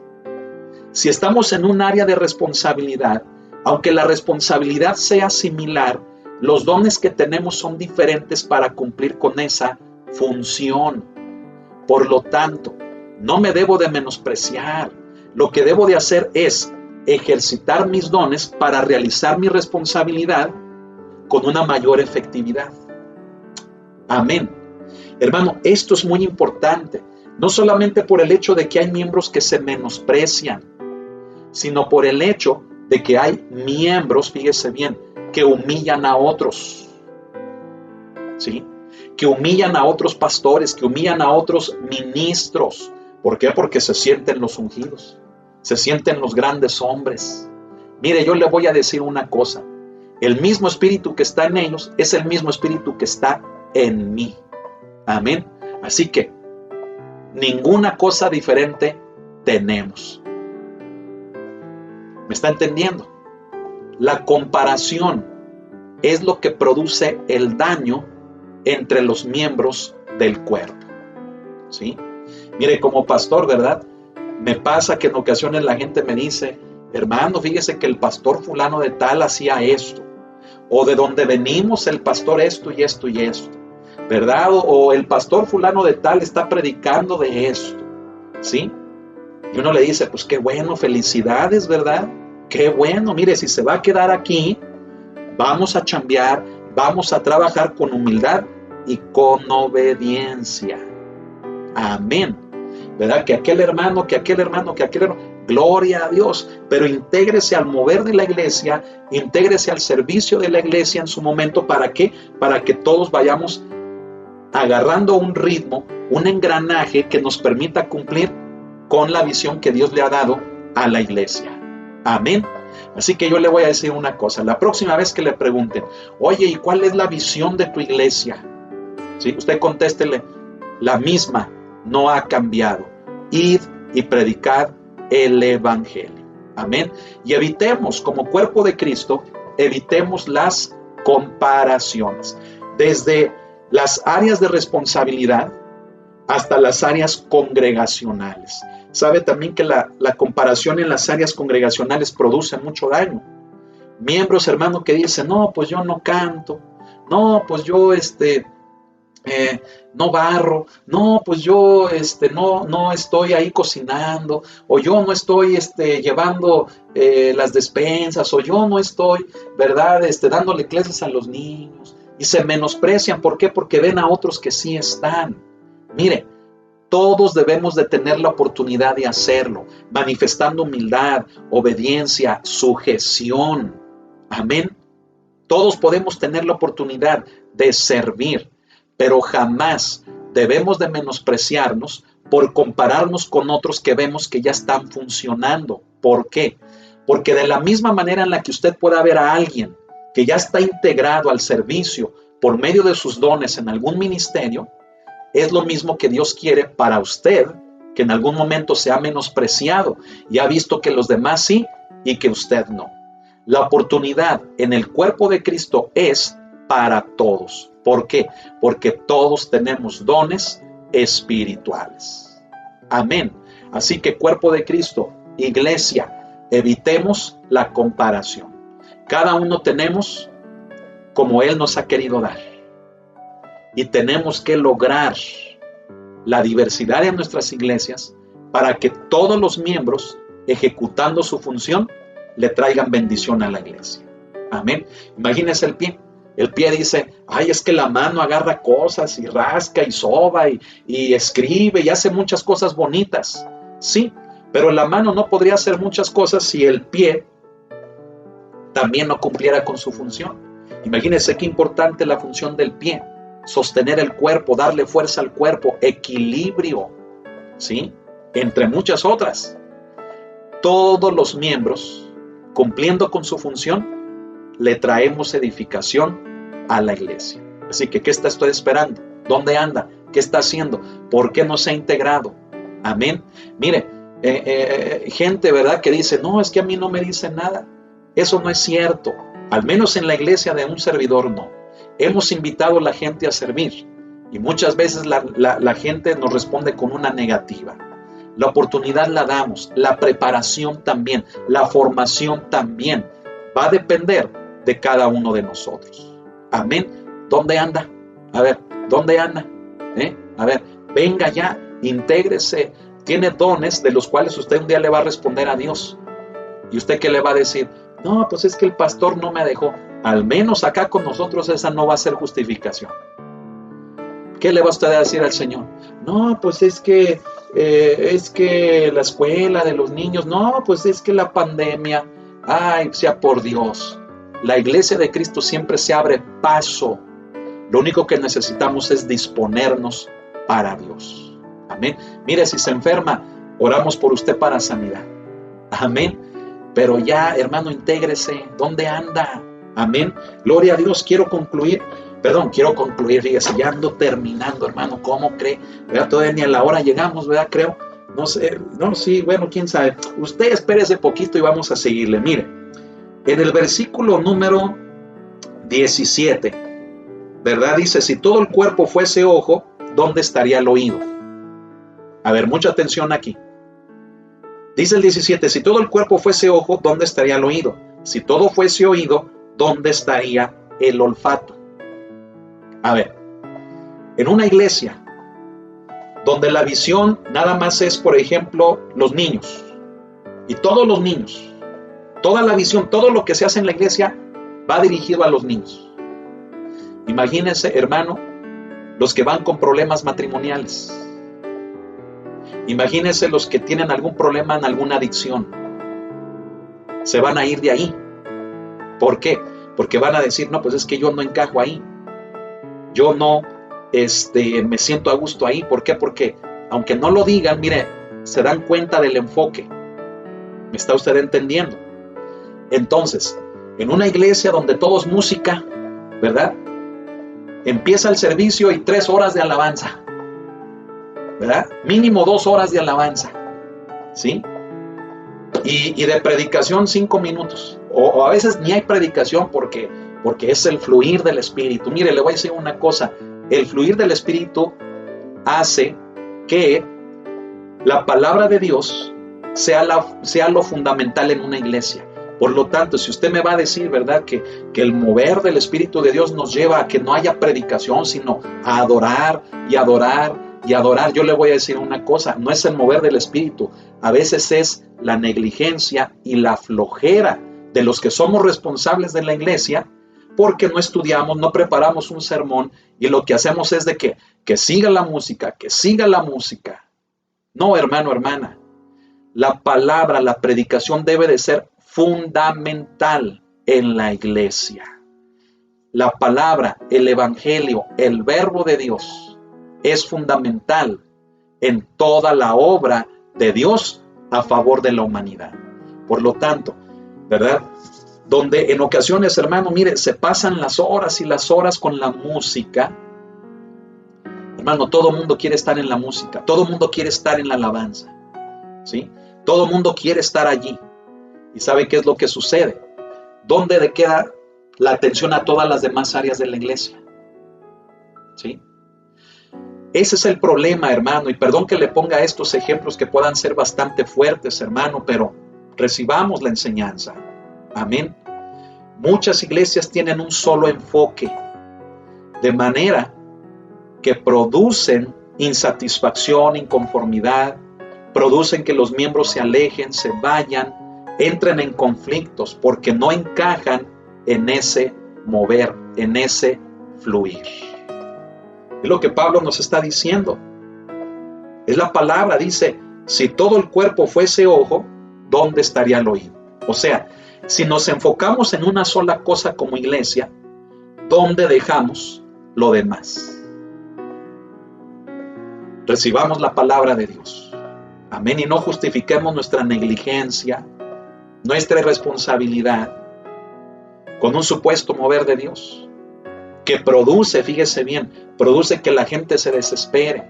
Si estamos en un área de responsabilidad, aunque la responsabilidad sea similar, los dones que tenemos son diferentes para cumplir con esa función. Por lo tanto, no me debo de menospreciar. Lo que debo de hacer es ejercitar mis dones para realizar mi responsabilidad con una mayor efectividad. Amén. Hermano, esto es muy importante. No solamente por el hecho de que hay miembros que se menosprecian, sino por el hecho de que hay miembros, fíjese bien, que humillan a otros. ¿Sí? Que humillan a otros pastores, que humillan a otros ministros. ¿Por qué? Porque se sienten los ungidos, se sienten los grandes hombres. Mire, yo le voy a decir una cosa. El mismo espíritu que está en ellos es el mismo espíritu que está en mí. Amén. Así que ninguna cosa diferente tenemos. ¿Me está entendiendo? La comparación es lo que produce el daño entre los miembros del cuerpo. ¿Sí? Mire, como pastor, ¿verdad? Me pasa que en ocasiones la gente me dice, hermano, fíjese que el pastor fulano de tal hacía esto, o de donde venimos el pastor esto y esto y esto, ¿verdad? O el pastor fulano de tal está predicando de esto, ¿sí? Y uno le dice, pues qué bueno, felicidades, ¿verdad? Qué bueno, mire, si se va a quedar aquí, vamos a chambear, vamos a trabajar con humildad y con obediencia. Amén. ¿Verdad? Que aquel hermano, gloria a Dios, pero intégrese al mover de la iglesia, intégrese al servicio de la iglesia en su momento. ¿Para qué? Para que todos vayamos agarrando un ritmo, un engranaje que nos permita cumplir con la visión que Dios le ha dado a la iglesia. Amén. Así que yo le voy a decir una cosa. La próxima vez que le pregunten, oye, ¿y cuál es la visión de tu iglesia? ¿Sí? Usted contéstele, la misma, no ha cambiado. Id y predicad el evangelio. Amén. Y evitemos, como cuerpo de Cristo, evitemos las comparaciones. Desde las áreas de responsabilidad hasta las áreas congregacionales. Sabe también que la comparación en las áreas congregacionales produce mucho daño. Miembros, hermano, que dicen, no, pues yo no canto, no, pues yo no barro, no, pues yo no estoy ahí cocinando, o yo no estoy llevando las despensas, o yo no estoy, ¿verdad?, dándole clases a los niños, y se menosprecian. ¿Por qué? Porque ven a otros que sí están. Mire, Todos debemos de tener la oportunidad de hacerlo, manifestando humildad, obediencia, sujeción. Amén. Todos podemos tener la oportunidad de servir, pero jamás debemos de menospreciarnos por compararnos con otros que vemos que ya están funcionando. ¿Por qué? Porque de la misma manera en la que usted pueda ver a alguien que ya está integrado al servicio por medio de sus dones en algún ministerio, es lo mismo que Dios quiere para usted, que en algún momento se ha menospreciado y ha visto que los demás sí y que usted no. La oportunidad en el cuerpo de Cristo es para todos. ¿Por qué? Porque todos tenemos dones espirituales. Amén. Así que cuerpo de Cristo, iglesia, evitemos la comparación. Cada uno tenemos como Él nos ha querido dar. Y tenemos que lograr la diversidad en nuestras iglesias para que todos los miembros, ejecutando su función, le traigan bendición a la iglesia. Amén. Imagínense el pie. El pie dice, ay, es que la mano agarra cosas y rasca y soba y escribe y hace muchas cosas bonitas. Sí, pero la mano no podría hacer muchas cosas si el pie también no cumpliera con su función. Imagínense qué importante la función del pie. Sostener el cuerpo, darle fuerza al cuerpo, equilibrio, ¿sí? Entre muchas otras. Todos los miembros, cumpliendo con su función, le traemos edificación a la iglesia. Así que, ¿qué está usted esperando? ¿Dónde anda? ¿Qué está haciendo? ¿Por qué no se ha integrado? Amén. Mire, gente, ¿verdad? Que dice, no, es que a mí no me dicen nada. Eso no es cierto. Al menos en la iglesia de un servidor no. Hemos invitado a la gente a servir y muchas veces la gente nos responde con una negativa. La oportunidad la damos, la preparación también, la formación también. Va a depender de cada uno de nosotros. Amén. ¿Dónde anda? A ver, ¿dónde anda? A ver, venga ya, intégrese. Tiene dones de los cuales usted un día le va a responder a Dios. ¿Y usted qué le va a decir? No, pues es que el pastor no me dejó. Al menos acá con nosotros esa no va a ser justificación. ¿Qué le va usted a decir al Señor? No, pues es que la escuela de los niños, no, pues es que la pandemia, ay, sea por Dios. La iglesia de Cristo siempre se abre paso. Lo único que necesitamos es disponernos para Dios. Amén. Mire, si se enferma, oramos por usted para sanidad. Amén. Pero ya, hermano, intégrese. ¿Dónde anda? Amén. Gloria a Dios. Quiero concluir, fíjese, ya ando terminando, hermano. ¿Cómo cree? ¿Verdad? Todavía ni a la hora llegamos, ¿verdad? Creo. No sé, no, sí, bueno, quién sabe. Usted espérese poquito y vamos a seguirle. Mire, en el versículo número 17, ¿verdad? Dice, si todo el cuerpo fuese ojo, ¿dónde estaría el oído? A ver, mucha atención aquí. Dice el 17, si todo el cuerpo fuese ojo, ¿dónde estaría el oído? Si todo fuese oído, ¿dónde estaría el olfato? A ver, en una iglesia donde la visión nada más es, por ejemplo, los niños, y todos los niños, toda la visión, todo lo que se hace en la iglesia va dirigido a los niños. Imagínense, hermano, los que van con problemas matrimoniales. Imagínense los que tienen algún problema en alguna adicción. Se van a ir de ahí. ¿Por qué? Porque van a decir, no, pues es que yo no encajo ahí. Yo no me siento a gusto ahí. ¿Por qué? Porque aunque no lo digan, mire, se dan cuenta del enfoque. ¿Me está usted entendiendo? Entonces, en una iglesia donde todo es música, ¿verdad? Empieza el servicio y 3 horas de alabanza, ¿verdad? Mínimo 2 horas de alabanza, ¿sí? Y de predicación 5 minutos. O a veces ni hay predicación porque es el fluir del Espíritu. Mire, le voy a decir una cosa. El fluir del Espíritu hace que la palabra de Dios sea lo fundamental en una iglesia. Por lo tanto, si usted me va a decir, ¿verdad?, que el mover del Espíritu de Dios nos lleva a que no haya predicación, sino a adorar y adorar y adorar, yo le voy a decir una cosa, no es el mover del Espíritu, a veces es la negligencia y la flojera de los que somos responsables de la iglesia porque no estudiamos, no preparamos un sermón y lo que hacemos es de que siga la música, que siga la música. No, hermano, hermana. La palabra, la predicación debe de ser fundamental en la iglesia. La palabra, el evangelio, el verbo de Dios es fundamental en toda la obra de Dios a favor de la humanidad. Por lo tanto, ¿verdad? Donde en ocasiones, hermano, mire, se pasan las horas y las horas con la música. Hermano, todo el mundo quiere estar en la música, todo el mundo quiere estar en la alabanza, ¿sí? Todo el mundo quiere estar allí. ¿Y sabe qué es lo que sucede? ¿Dónde le queda la atención a todas las demás áreas de la iglesia? ¿Sí? Ese es el problema, hermano, y perdón que le ponga estos ejemplos que puedan ser bastante fuertes, hermano, pero recibamos la enseñanza. Amén. Muchas iglesias tienen un solo enfoque, de manera que producen insatisfacción, inconformidad, producen que los miembros se alejen, se vayan, entren en conflictos porque no encajan en ese mover, en ese fluir. Es lo que Pablo nos está diciendo. Es la palabra, dice, si todo el cuerpo fuese ojo, ¿dónde estaría el oído? O sea, si nos enfocamos en una sola cosa como iglesia, ¿dónde dejamos lo demás? Recibamos la palabra de Dios. Amén. Y no justifiquemos nuestra negligencia, nuestra irresponsabilidad con un supuesto mover de Dios que produce, fíjese bien, produce que la gente se desespere.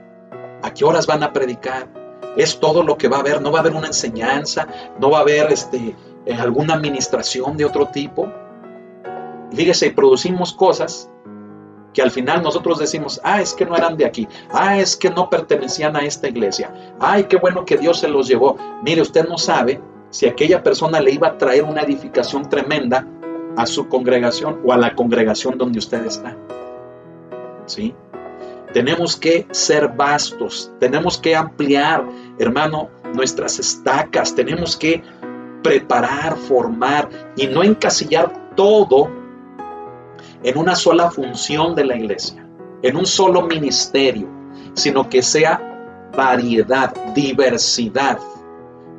¿A qué horas van a predicar? Es todo lo que va a haber. No va a haber una enseñanza, no va a haber alguna administración de otro tipo. Fíjese, producimos cosas que al final nosotros decimos, es que no eran de aquí, es que no pertenecían a esta iglesia, qué bueno que Dios se los llevó. Mire, usted no sabe si aquella persona le iba a traer una edificación tremenda a su congregación o a la congregación donde usted está. ¿Sí? Tenemos que ser vastos, tenemos que ampliar, hermano, nuestras estacas, tenemos que preparar, formar y no encasillar todo en una sola función de la iglesia, en un solo ministerio, sino que sea variedad, diversidad.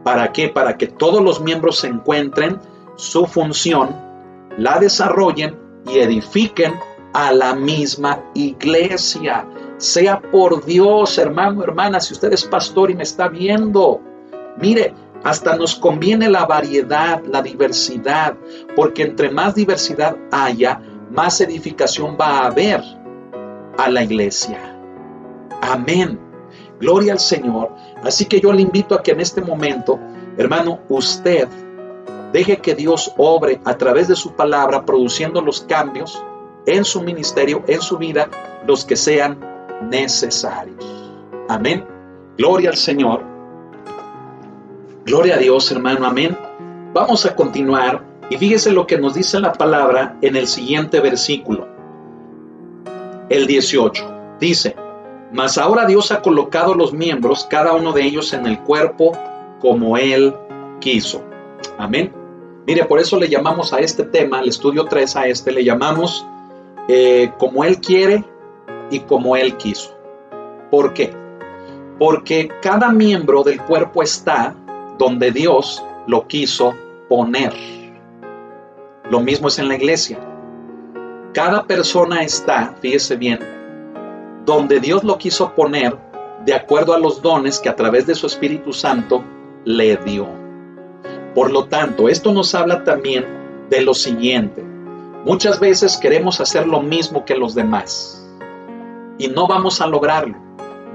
¿Para qué? Para que todos los miembros se encuentren su función, la desarrollen y edifiquen a la misma iglesia. Sea por Dios, hermano, hermana, si usted es pastor y me está viendo, mire, hasta nos conviene la variedad, la diversidad, porque entre más diversidad haya, más edificación va a haber a la iglesia. Amén. Gloria al Señor. Así que yo le invito a que en este momento, hermano, usted deje que Dios obre a través de su palabra, produciendo los cambios en su ministerio, en su vida, los que sean necesarios. Amén. Gloria al Señor. Gloria a Dios, hermano. Amén. Vamos a continuar y fíjese lo que nos dice la palabra en el siguiente versículo. El 18. Dice, mas ahora Dios ha colocado los miembros, cada uno de ellos en el cuerpo, como Él quiso. Amén. Mire, por eso le llamamos a este tema, al estudio 3 le llamamos como Él quiere y como Él quiso. ¿Por qué? Porque cada miembro del cuerpo está donde Dios lo quiso poner. Lo mismo es en la iglesia. Cada persona está, fíjese bien, donde Dios lo quiso poner de acuerdo a los dones que a través de su Espíritu Santo le dio. Por lo tanto, esto nos habla también de lo siguiente. Muchas veces queremos hacer lo mismo que los demás y no vamos a lograrlo.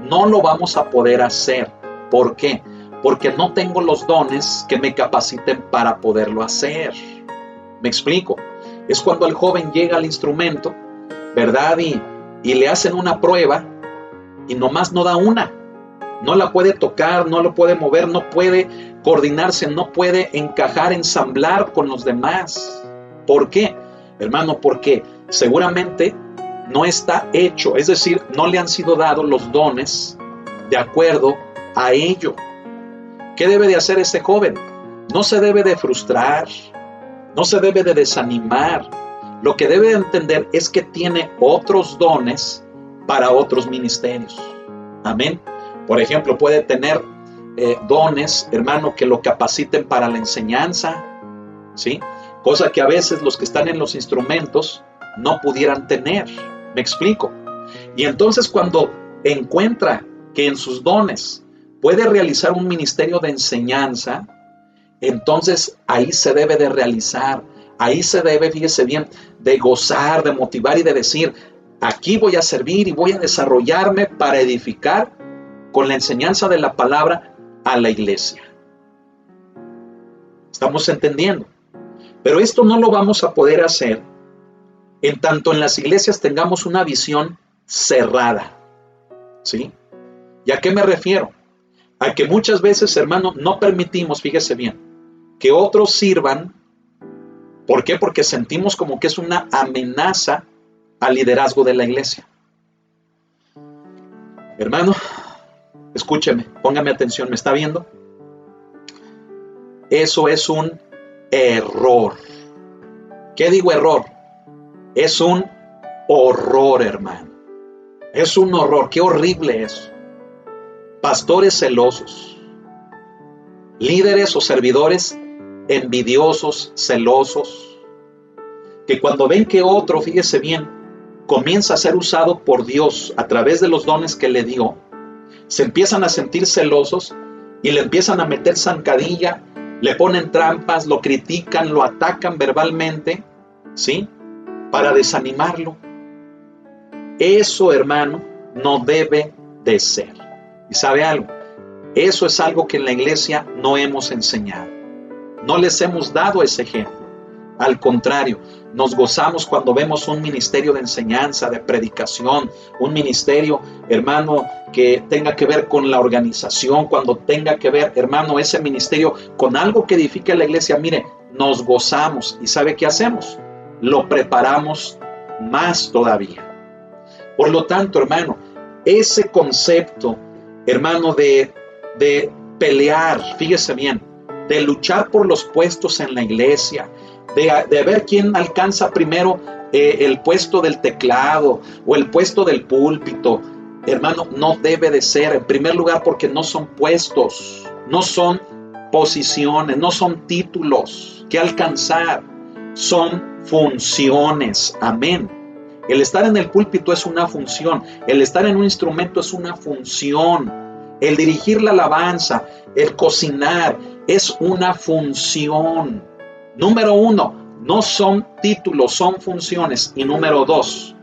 No lo vamos a poder hacer. ¿Por qué? Porque no tengo los dones que me capaciten para poderlo hacer. ¿Me explico? Es cuando el joven llega al instrumento, ¿verdad? Y le hacen una prueba y nomás no da una. No la puede tocar, no lo puede mover, no puede coordinarse, no puede encajar, ensamblar con los demás. ¿Por qué? Hermano, porque seguramente no está hecho, es decir, no le han sido dados los dones de acuerdo a ello. ¿Qué debe de hacer ese joven? No se debe de frustrar, no se debe de desanimar. lo que debe entender es que tiene otros dones para otros ministerios. Amén. Por ejemplo, puede tener dones, hermano, que lo capaciten para la enseñanza, ¿sí? Cosa que a veces los que están en los instrumentos no pudieran tener. ¿Me explico? Y entonces cuando encuentra que en sus dones puede realizar un ministerio de enseñanza, entonces ahí se debe de realizar, ahí se debe, fíjese bien, de gozar, de motivar y de decir, aquí voy a servir y voy a desarrollarme para edificar con la enseñanza de la palabra a la iglesia. ¿Estamos entendiendo? Pero esto no lo vamos a poder hacer en tanto en las iglesias tengamos una visión cerrada, ¿sí? ¿Y a qué me refiero? A que muchas veces, hermano, no permitimos, fíjese bien, que otros sirvan. ¿Por qué? Porque sentimos como que es una amenaza al liderazgo de la iglesia. Hermano, escúcheme, póngame atención, ¿me está viendo? Eso es un error. ¿Qué digo error? Es un horror, hermano. Es un horror, qué horrible es. Pastores celosos, líderes o servidores envidiosos, celosos, que cuando ven que otro, fíjese bien, comienza a ser usado por Dios a través de los dones que le dio, se empiezan a sentir celosos y le empiezan a meter zancadilla, le ponen trampas, lo critican, lo atacan verbalmente, ¿sí? Para desanimarlo. Eso, hermano, no debe de ser. ¿Y sabe algo? Eso es algo que en la iglesia no hemos enseñado. No les hemos dado ese ejemplo. Al contrario, nos gozamos cuando vemos un ministerio de enseñanza, de predicación, un ministerio, hermano, que tenga que ver con la organización, cuando tenga que ver, hermano, ese ministerio con algo que edifique a la iglesia. Mire, nos gozamos. ¿Y sabe qué hacemos? Lo preparamos más todavía. Por lo tanto, hermano, ese concepto, hermano, de pelear, fíjese bien, de luchar por los puestos en la iglesia, de ver quién alcanza primero el puesto del teclado o el puesto del púlpito, hermano, no debe de ser. En primer lugar, porque no son puestos, no son posiciones, no son títulos que alcanzar, son funciones. Amén. El estar en el púlpito es una función, el estar en un instrumento es una función, el dirigir la alabanza, el cocinar, es una función. Número 1, no son títulos, son funciones. Y número 2,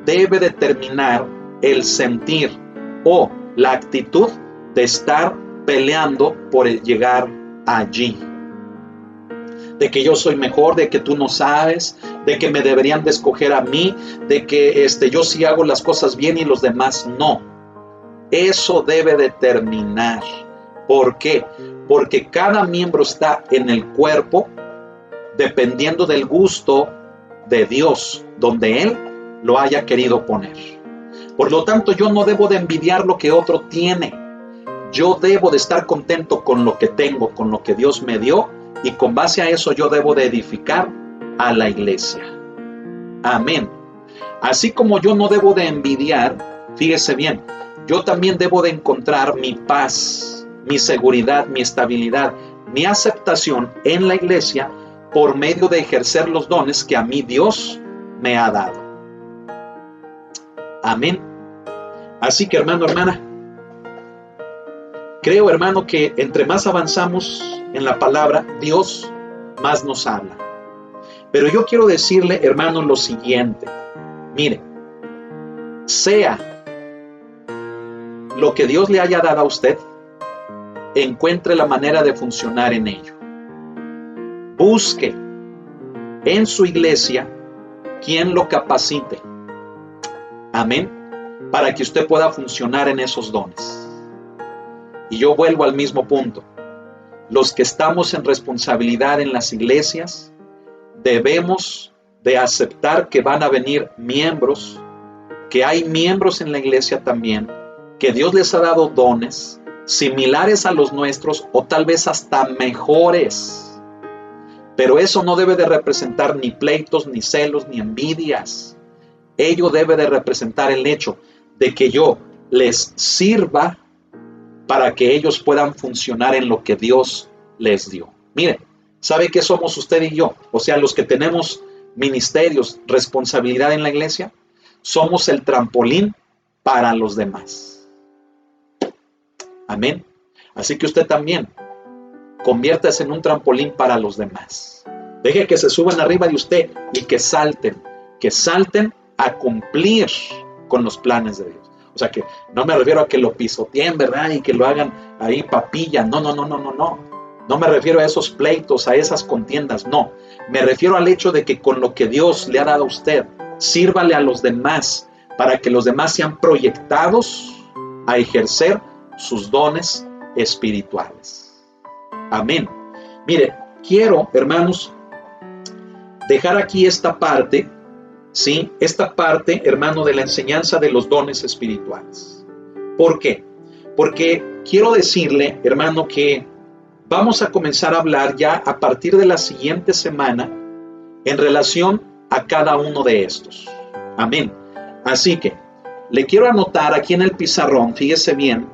debe determinar el sentir o la actitud de estar peleando por llegar allí. De que yo soy mejor, de que tú no sabes, de que me deberían de escoger a mí, de que yo sí hago las cosas bien y los demás no. Eso debe determinar. ¿Por qué? Porque cada miembro está en el cuerpo dependiendo del gusto de Dios, donde Él lo haya querido poner. Por lo tanto, yo no debo de envidiar lo que otro tiene. Yo debo de estar contento con lo que tengo, con lo que Dios me dio, y con base a eso yo debo de edificar a la iglesia. Amén. Así como yo no debo de envidiar, fíjese bien, yo también debo de encontrar mi paz, mi seguridad, mi estabilidad, mi aceptación en la iglesia por medio de ejercer los dones que a mí Dios me ha dado. Amén. Así que, hermano, hermana, creo, hermano, que entre más avanzamos en la palabra, Dios más nos habla. Pero yo quiero decirle, hermano, lo siguiente. Mire, sea lo que Dios le haya dado a usted, encuentre la manera de funcionar en ello. Busque en su iglesia quien lo capacite. Amén. Para que usted pueda funcionar en esos dones. Y yo vuelvo al mismo punto. Los que estamos en responsabilidad en las iglesias, debemos de aceptar que van a venir miembros, que hay miembros en la iglesia también, que Dios les ha dado dones similares a los nuestros o tal vez hasta mejores. Pero eso no debe de representar ni pleitos, ni celos, ni envidias. Ello debe de representar el hecho de que yo les sirva para que ellos puedan funcionar en lo que Dios les dio. Miren, ¿sabe qué somos usted y yo? O sea, los que tenemos ministerios, responsabilidad en la iglesia, somos el trampolín para los demás. Amén. Así que usted también conviértase en un trampolín para los demás. Deje que se suban arriba de usted y que salten a cumplir con los planes de Dios. O sea, que no me refiero a que lo pisoteen, ¿verdad? Y que lo hagan ahí papilla. No. No me refiero a esos pleitos, a esas contiendas. No. Me refiero al hecho de que con lo que Dios le ha dado a usted, sírvale a los demás para que los demás sean proyectados a ejercer sus dones espirituales. Amén. Mire, quiero, hermanos, dejar aquí esta parte, ¿sí? Esta parte, hermano, de la enseñanza de los dones espirituales. ¿Por qué? Porque quiero decirle, hermano, que vamos a comenzar a hablar ya a partir de la siguiente semana en relación a cada uno de estos. Amén. Así que le quiero anotar aquí en el pizarrón, fíjese bien,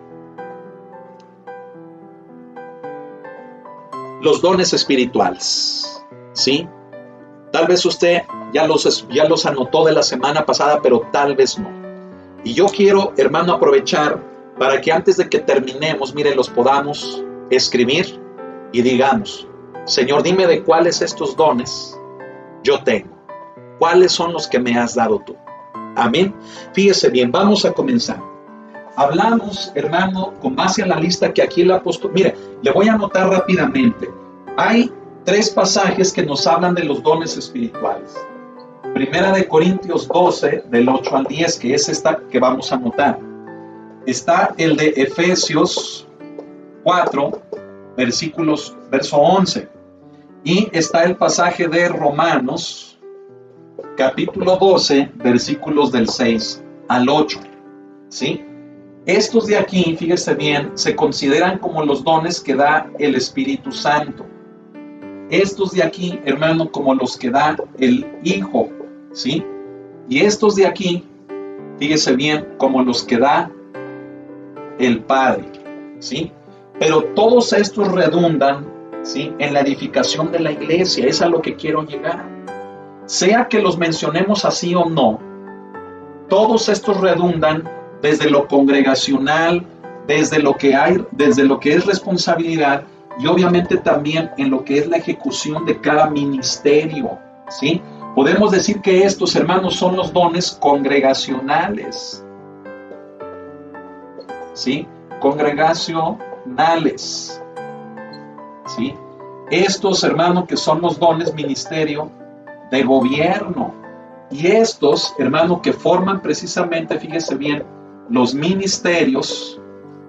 los dones espirituales, ¿sí? Tal vez usted ya los anotó de la semana pasada, pero tal vez no. Y yo quiero, hermano, aprovechar para que antes de que terminemos, mire, los podamos escribir y digamos, Señor, dime de cuáles estos dones yo tengo. ¿Cuáles son los que me has dado tú? Amén. Fíjese bien, vamos a comenzar. Hablamos, hermano, con base a la lista que aquí el apóstol... Mire, le voy a anotar rápidamente. Hay 3 pasajes que nos hablan de los dones espirituales. Primera de Corintios 12, del 8 al 10, que es esta que vamos a anotar. Está el de Efesios 4, verso 11. Y está el pasaje de Romanos, capítulo 12, versículos del 6 al 8. ¿Sí? Estos de aquí, fíjese bien, se consideran como los dones que da el Espíritu Santo. Estos de aquí, hermano, como los que da el Hijo, ¿sí? Y estos de aquí, fíjese bien, como los que da el Padre, ¿sí? Pero todos estos redundan, ¿sí?, en la edificación de la iglesia. Es a lo que quiero llegar. Sea que los mencionemos así o no, todos estos redundan desde lo congregacional, desde lo que es responsabilidad y obviamente también en lo que es la ejecución de cada ministerio, ¿sí? Podemos decir que estos, hermanos, son los dones congregacionales, ¿sí? Congregacionales, ¿sí? Estos, hermanos, que son los dones ministerio de gobierno. Y estos, hermanos, que forman precisamente, fíjese bien, los ministerios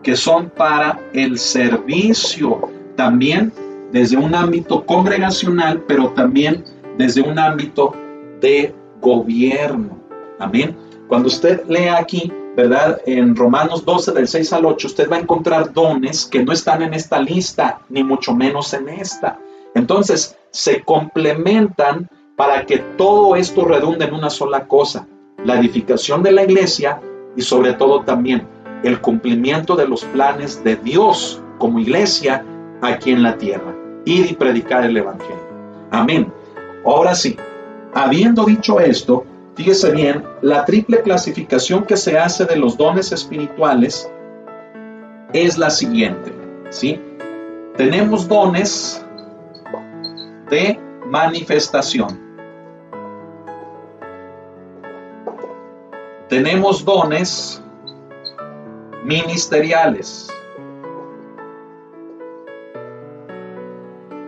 que son para el servicio, también desde un ámbito congregacional, pero también desde un ámbito de gobierno. Amén. Cuando usted lea aquí, ¿verdad?, en Romanos 12, del 6 al 8, usted va a encontrar dones que no están en esta lista, ni mucho menos en esta. Entonces, se complementan para que todo esto redunde en una sola cosa: la edificación de la iglesia y sobre todo también el cumplimiento de los planes de Dios como iglesia aquí en la tierra. Ir y predicar el evangelio. Amén. Ahora sí, habiendo dicho esto, fíjese bien, la triple clasificación que se hace de los dones espirituales es la siguiente, ¿sí? Tenemos dones de manifestación. Tenemos dones ministeriales.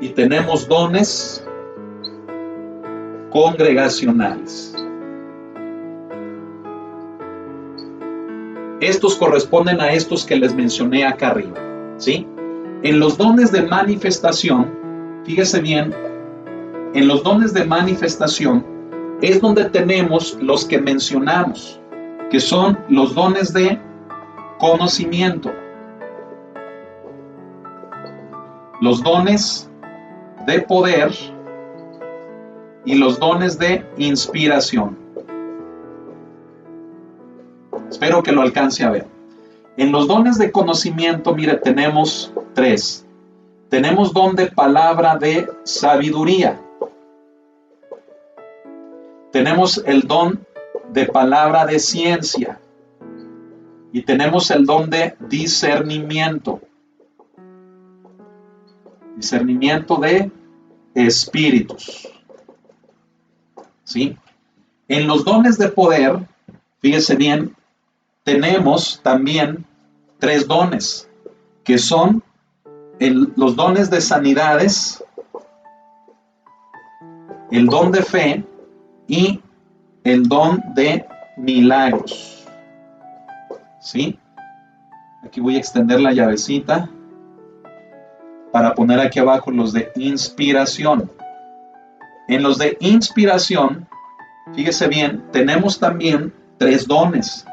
Y tenemos dones congregacionales. Estos corresponden a estos que les mencioné acá arriba, ¿sí? En los dones de manifestación, fíjese bien, en los dones de manifestación es donde tenemos los que mencionamos, que son los dones de conocimiento, los dones de poder y los dones de inspiración. Espero que lo alcance a ver. En los dones de conocimiento, mire, tenemos 3. Tenemos don de palabra de sabiduría. Tenemos el don de palabra de ciencia. Y tenemos el don de discernimiento. Discernimiento de espíritus. ¿Sí? En los dones de poder, fíjese bien, tenemos también 3 dones, que son los dones de sanidades, el don de fe y el don de milagros. ¿Sí? Aquí voy a extender la llavecita para poner aquí abajo los de inspiración. En los de inspiración, fíjese bien, tenemos también 3 dones,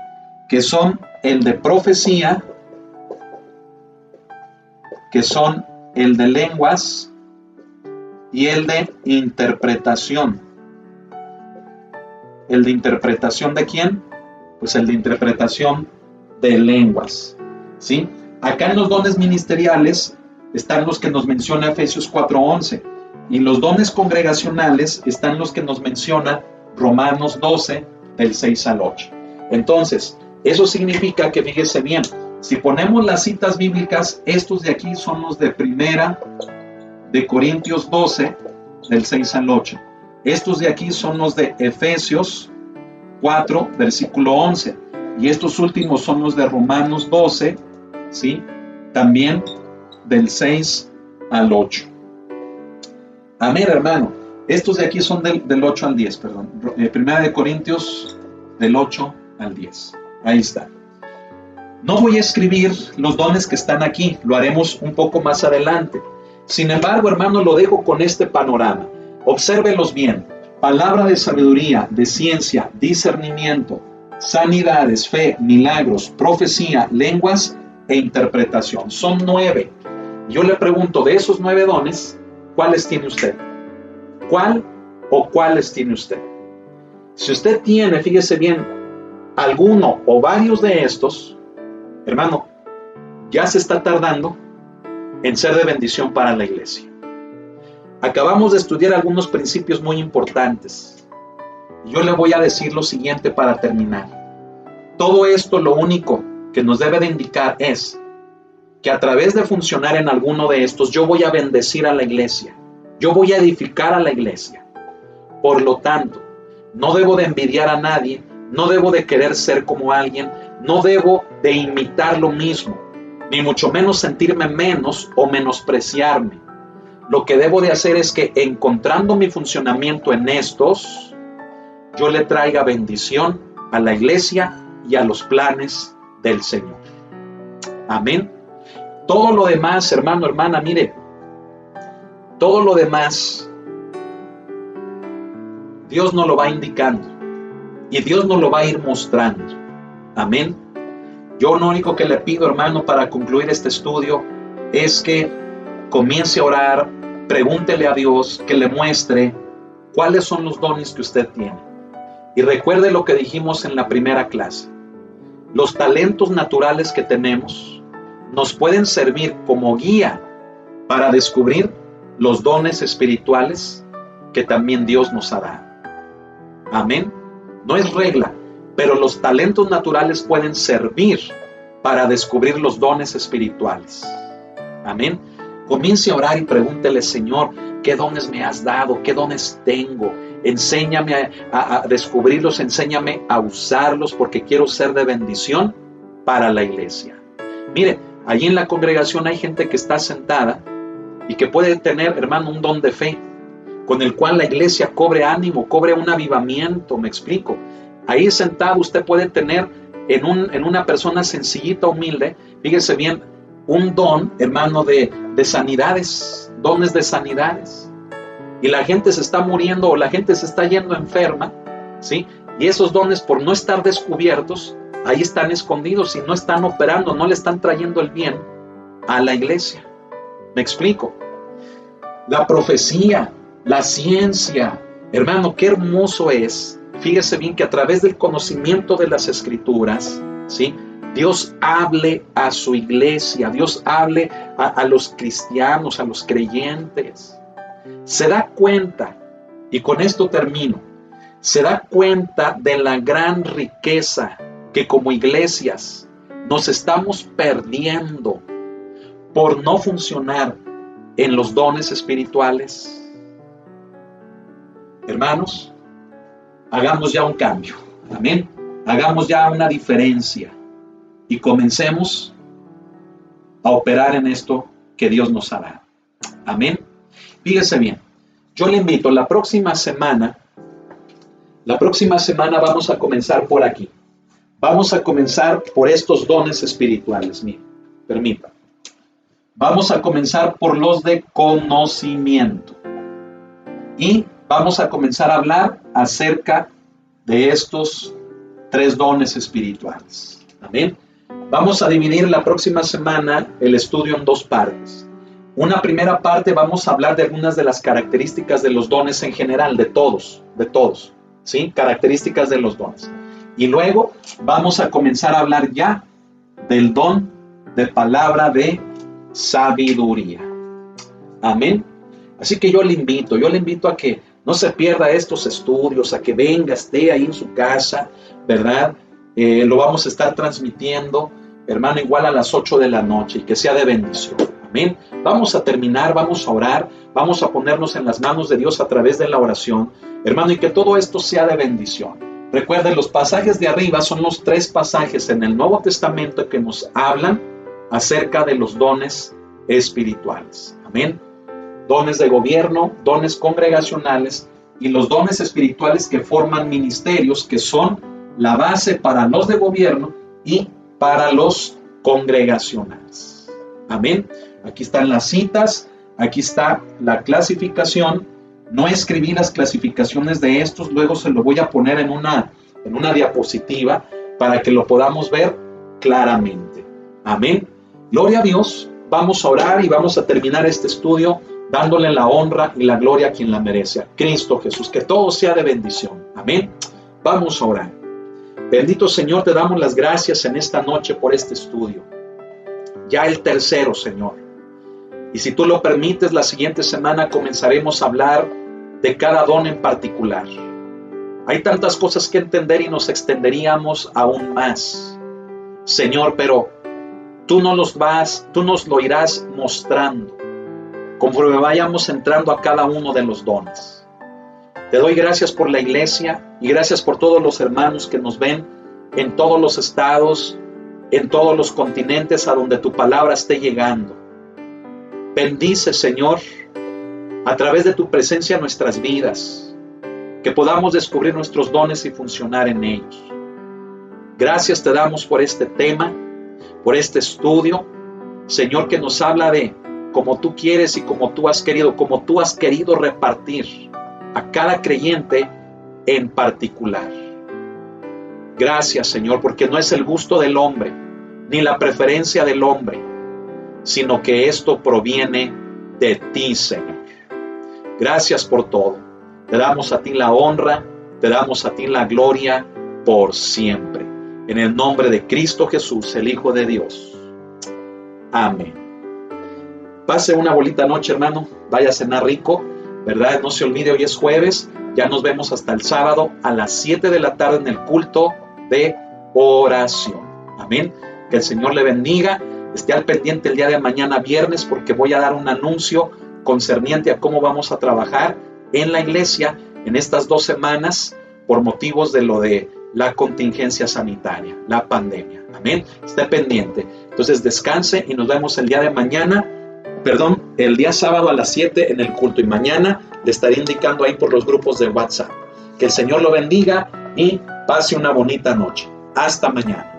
que son el de profecía, que son el de lenguas y el de interpretación. ¿El de interpretación de quién? Pues el de interpretación de lenguas. ¿Sí? Acá en los dones ministeriales están los que nos menciona Efesios 4:11, y los dones congregacionales están los que nos menciona Romanos 12, del 6 al 8. Entonces, eso significa que, fíjese bien, si ponemos las citas bíblicas, estos de aquí son los de Primera de Corintios 12, del 6 al 8. Estos de aquí son los de Efesios 4, versículo 11. Y estos últimos son los de Romanos 12, ¿sí? También del 6 al 8. Amén, hermano. Estos de aquí son del 8 al 10, perdón. Primera de Corintios del 8 al 10. Ahí está. No voy a escribir los dones que están aquí, lo haremos un poco más adelante. Sin embargo, hermano, lo dejo con este panorama. Obsérvelos bien. Palabra de sabiduría, de ciencia, discernimiento, sanidades, fe, milagros, profecía, lenguas e interpretación. Son 9. Yo le pregunto, de esos 9 dones, ¿cuáles tiene usted? ¿Cuál o cuáles tiene usted? Si usted tiene, fíjese bien, alguno o varios de estos, hermano, ya se está tardando en ser de bendición para la iglesia. Acabamos de estudiar algunos principios muy importantes. Yo le voy a decir lo siguiente para terminar. Todo esto lo único que nos debe de indicar es que a través de funcionar en alguno de estos, yo voy a bendecir a la iglesia. Yo voy a edificar a la iglesia. Por lo tanto, no debo de envidiar a nadie, no debo de querer ser como alguien, no debo de imitar lo mismo, ni mucho menos sentirme menos o menospreciarme. Lo que debo de hacer es que, encontrando mi funcionamiento en estos, yo le traiga bendición a la iglesia y a los planes del Señor. Amén. Todo lo demás, hermano, hermana, mire, todo lo demás, Dios nos lo va indicando y Dios nos lo va a ir mostrando. Amén. Yo lo único que le pido, hermano, para concluir este estudio es que comience a orar, pregúntele a Dios que le muestre cuáles son los dones que usted tiene. Y recuerde lo que dijimos en la primera clase. Los talentos naturales que tenemos nos pueden servir como guía para descubrir los dones espirituales que también Dios nos ha dado. Amén. No es regla, pero los talentos naturales pueden servir para descubrir los dones espirituales. Amén. Comience a orar y pregúntele, Señor, ¿qué dones me has dado? ¿Qué dones tengo? Enséñame a descubrirlos, enséñame a usarlos, porque quiero ser de bendición para la iglesia. Mire, allí en la congregación hay gente que está sentada y que puede tener, hermano, un don de fe, con el cual la iglesia cobre ánimo, cobre un avivamiento, me explico. Ahí sentado usted puede tener en una persona sencillita, humilde, fíjese bien, un don, hermano, de sanidades, dones de sanidades. Y la gente se está muriendo o la gente se está yendo enferma, ¿sí? Y esos dones, por no estar descubiertos, ahí están escondidos y no están operando, no le están trayendo el bien a la iglesia. ¿Me explico? La profecía, la ciencia, Hermano, qué hermoso es. Fíjese bien que a través del conocimiento de las Escrituras, ¿sí?, Dios hable a su iglesia, Dios hable a los cristianos, a los creyentes. Se da cuenta, y con esto termino, se da cuenta de la gran riqueza que como iglesias nos estamos perdiendo por no funcionar en los dones espirituales. Hermanos, hagamos ya un cambio, amén. Hagamos ya una diferencia y comencemos a operar en esto que Dios nos ha dado. Amén. Fíjese bien, yo le invito, la próxima semana vamos a comenzar por aquí. Vamos a comenzar por estos dones espirituales. Miren, permítanme. Vamos a comenzar por los de conocimiento. Y vamos a comenzar a hablar acerca de estos 3 dones espirituales. Amén. Vamos a dividir la próxima semana el estudio en 2 partes. Una primera parte vamos a hablar de algunas de las características de los dones en general, de todos, ¿sí? Características de los dones. Y luego vamos a comenzar a hablar ya del don de palabra de sabiduría. Amén. Así que yo le invito a que no se pierda estos estudios, a que venga, esté ahí en su casa, ¿verdad? Lo vamos a estar transmitiendo, hermano, igual a las 8 de la noche y que sea de bendición. Amén. Vamos a terminar, vamos a orar, vamos a ponernos en las manos de Dios a través de la oración, hermano, y que todo esto sea de bendición. Recuerden, los pasajes de arriba son los 3 pasajes en el Nuevo Testamento que nos hablan acerca de los dones espirituales. Amén. Dones de gobierno, dones congregacionales y los dones espirituales que forman ministerios, que son la base para los de gobierno y para los congregacionales. Amén. Aquí están las citas, aquí está la clasificación. No escribí las clasificaciones de estos, luego se lo voy a poner en una diapositiva para que lo podamos ver claramente. Amén. Gloria a Dios. Vamos a orar y vamos a terminar este estudio dándole la honra y la gloria a quien la merece, a Cristo Jesús. Que todo sea de bendición. Amén. Vamos a orar. Bendito Señor, te damos las gracias en esta noche por este estudio. Ya el tercero, Señor. Y si tú lo permites, la siguiente semana comenzaremos a hablar de cada don en particular. Hay tantas cosas que entender y nos extenderíamos aún más, Señor, pero tú nos lo irás mostrando conforme vayamos entrando a cada uno de los dones. Te doy gracias por la iglesia y gracias por todos los hermanos que nos ven en todos los estados, en todos los continentes a donde tu palabra esté llegando. Bendice, Señor, a través de tu presencia nuestras vidas, que podamos descubrir nuestros dones y funcionar en ellos. Gracias te damos por este tema, por este estudio, Señor, que nos habla de cómo tú quieres y cómo tú has querido repartir a cada creyente en particular. Gracias, Señor, porque no es el gusto del hombre, ni la preferencia del hombre, sino que esto proviene de ti, Señor. Gracias por todo. Te damos a ti la honra, te damos a ti la gloria por siempre. En el nombre de Cristo Jesús, el Hijo de Dios. Amén. Pase una bonita noche, hermano. Vaya a cenar rico, ¿verdad? No se olvide, hoy es jueves. Ya nos vemos hasta el sábado a las 7 de la tarde en el culto de oración. Amén. Que el Señor le bendiga. Esté al pendiente el día de mañana viernes porque voy a dar un anuncio concerniente a cómo vamos a trabajar en la iglesia en estas 2 semanas por motivos de lo de la contingencia sanitaria, la pandemia. Amén. Esté pendiente. Entonces descanse y nos vemos el día de mañana, el día sábado a las 7 en el culto, y mañana le estaré indicando ahí por los grupos de WhatsApp. Que el Señor lo bendiga y pase una bonita noche. Hasta mañana.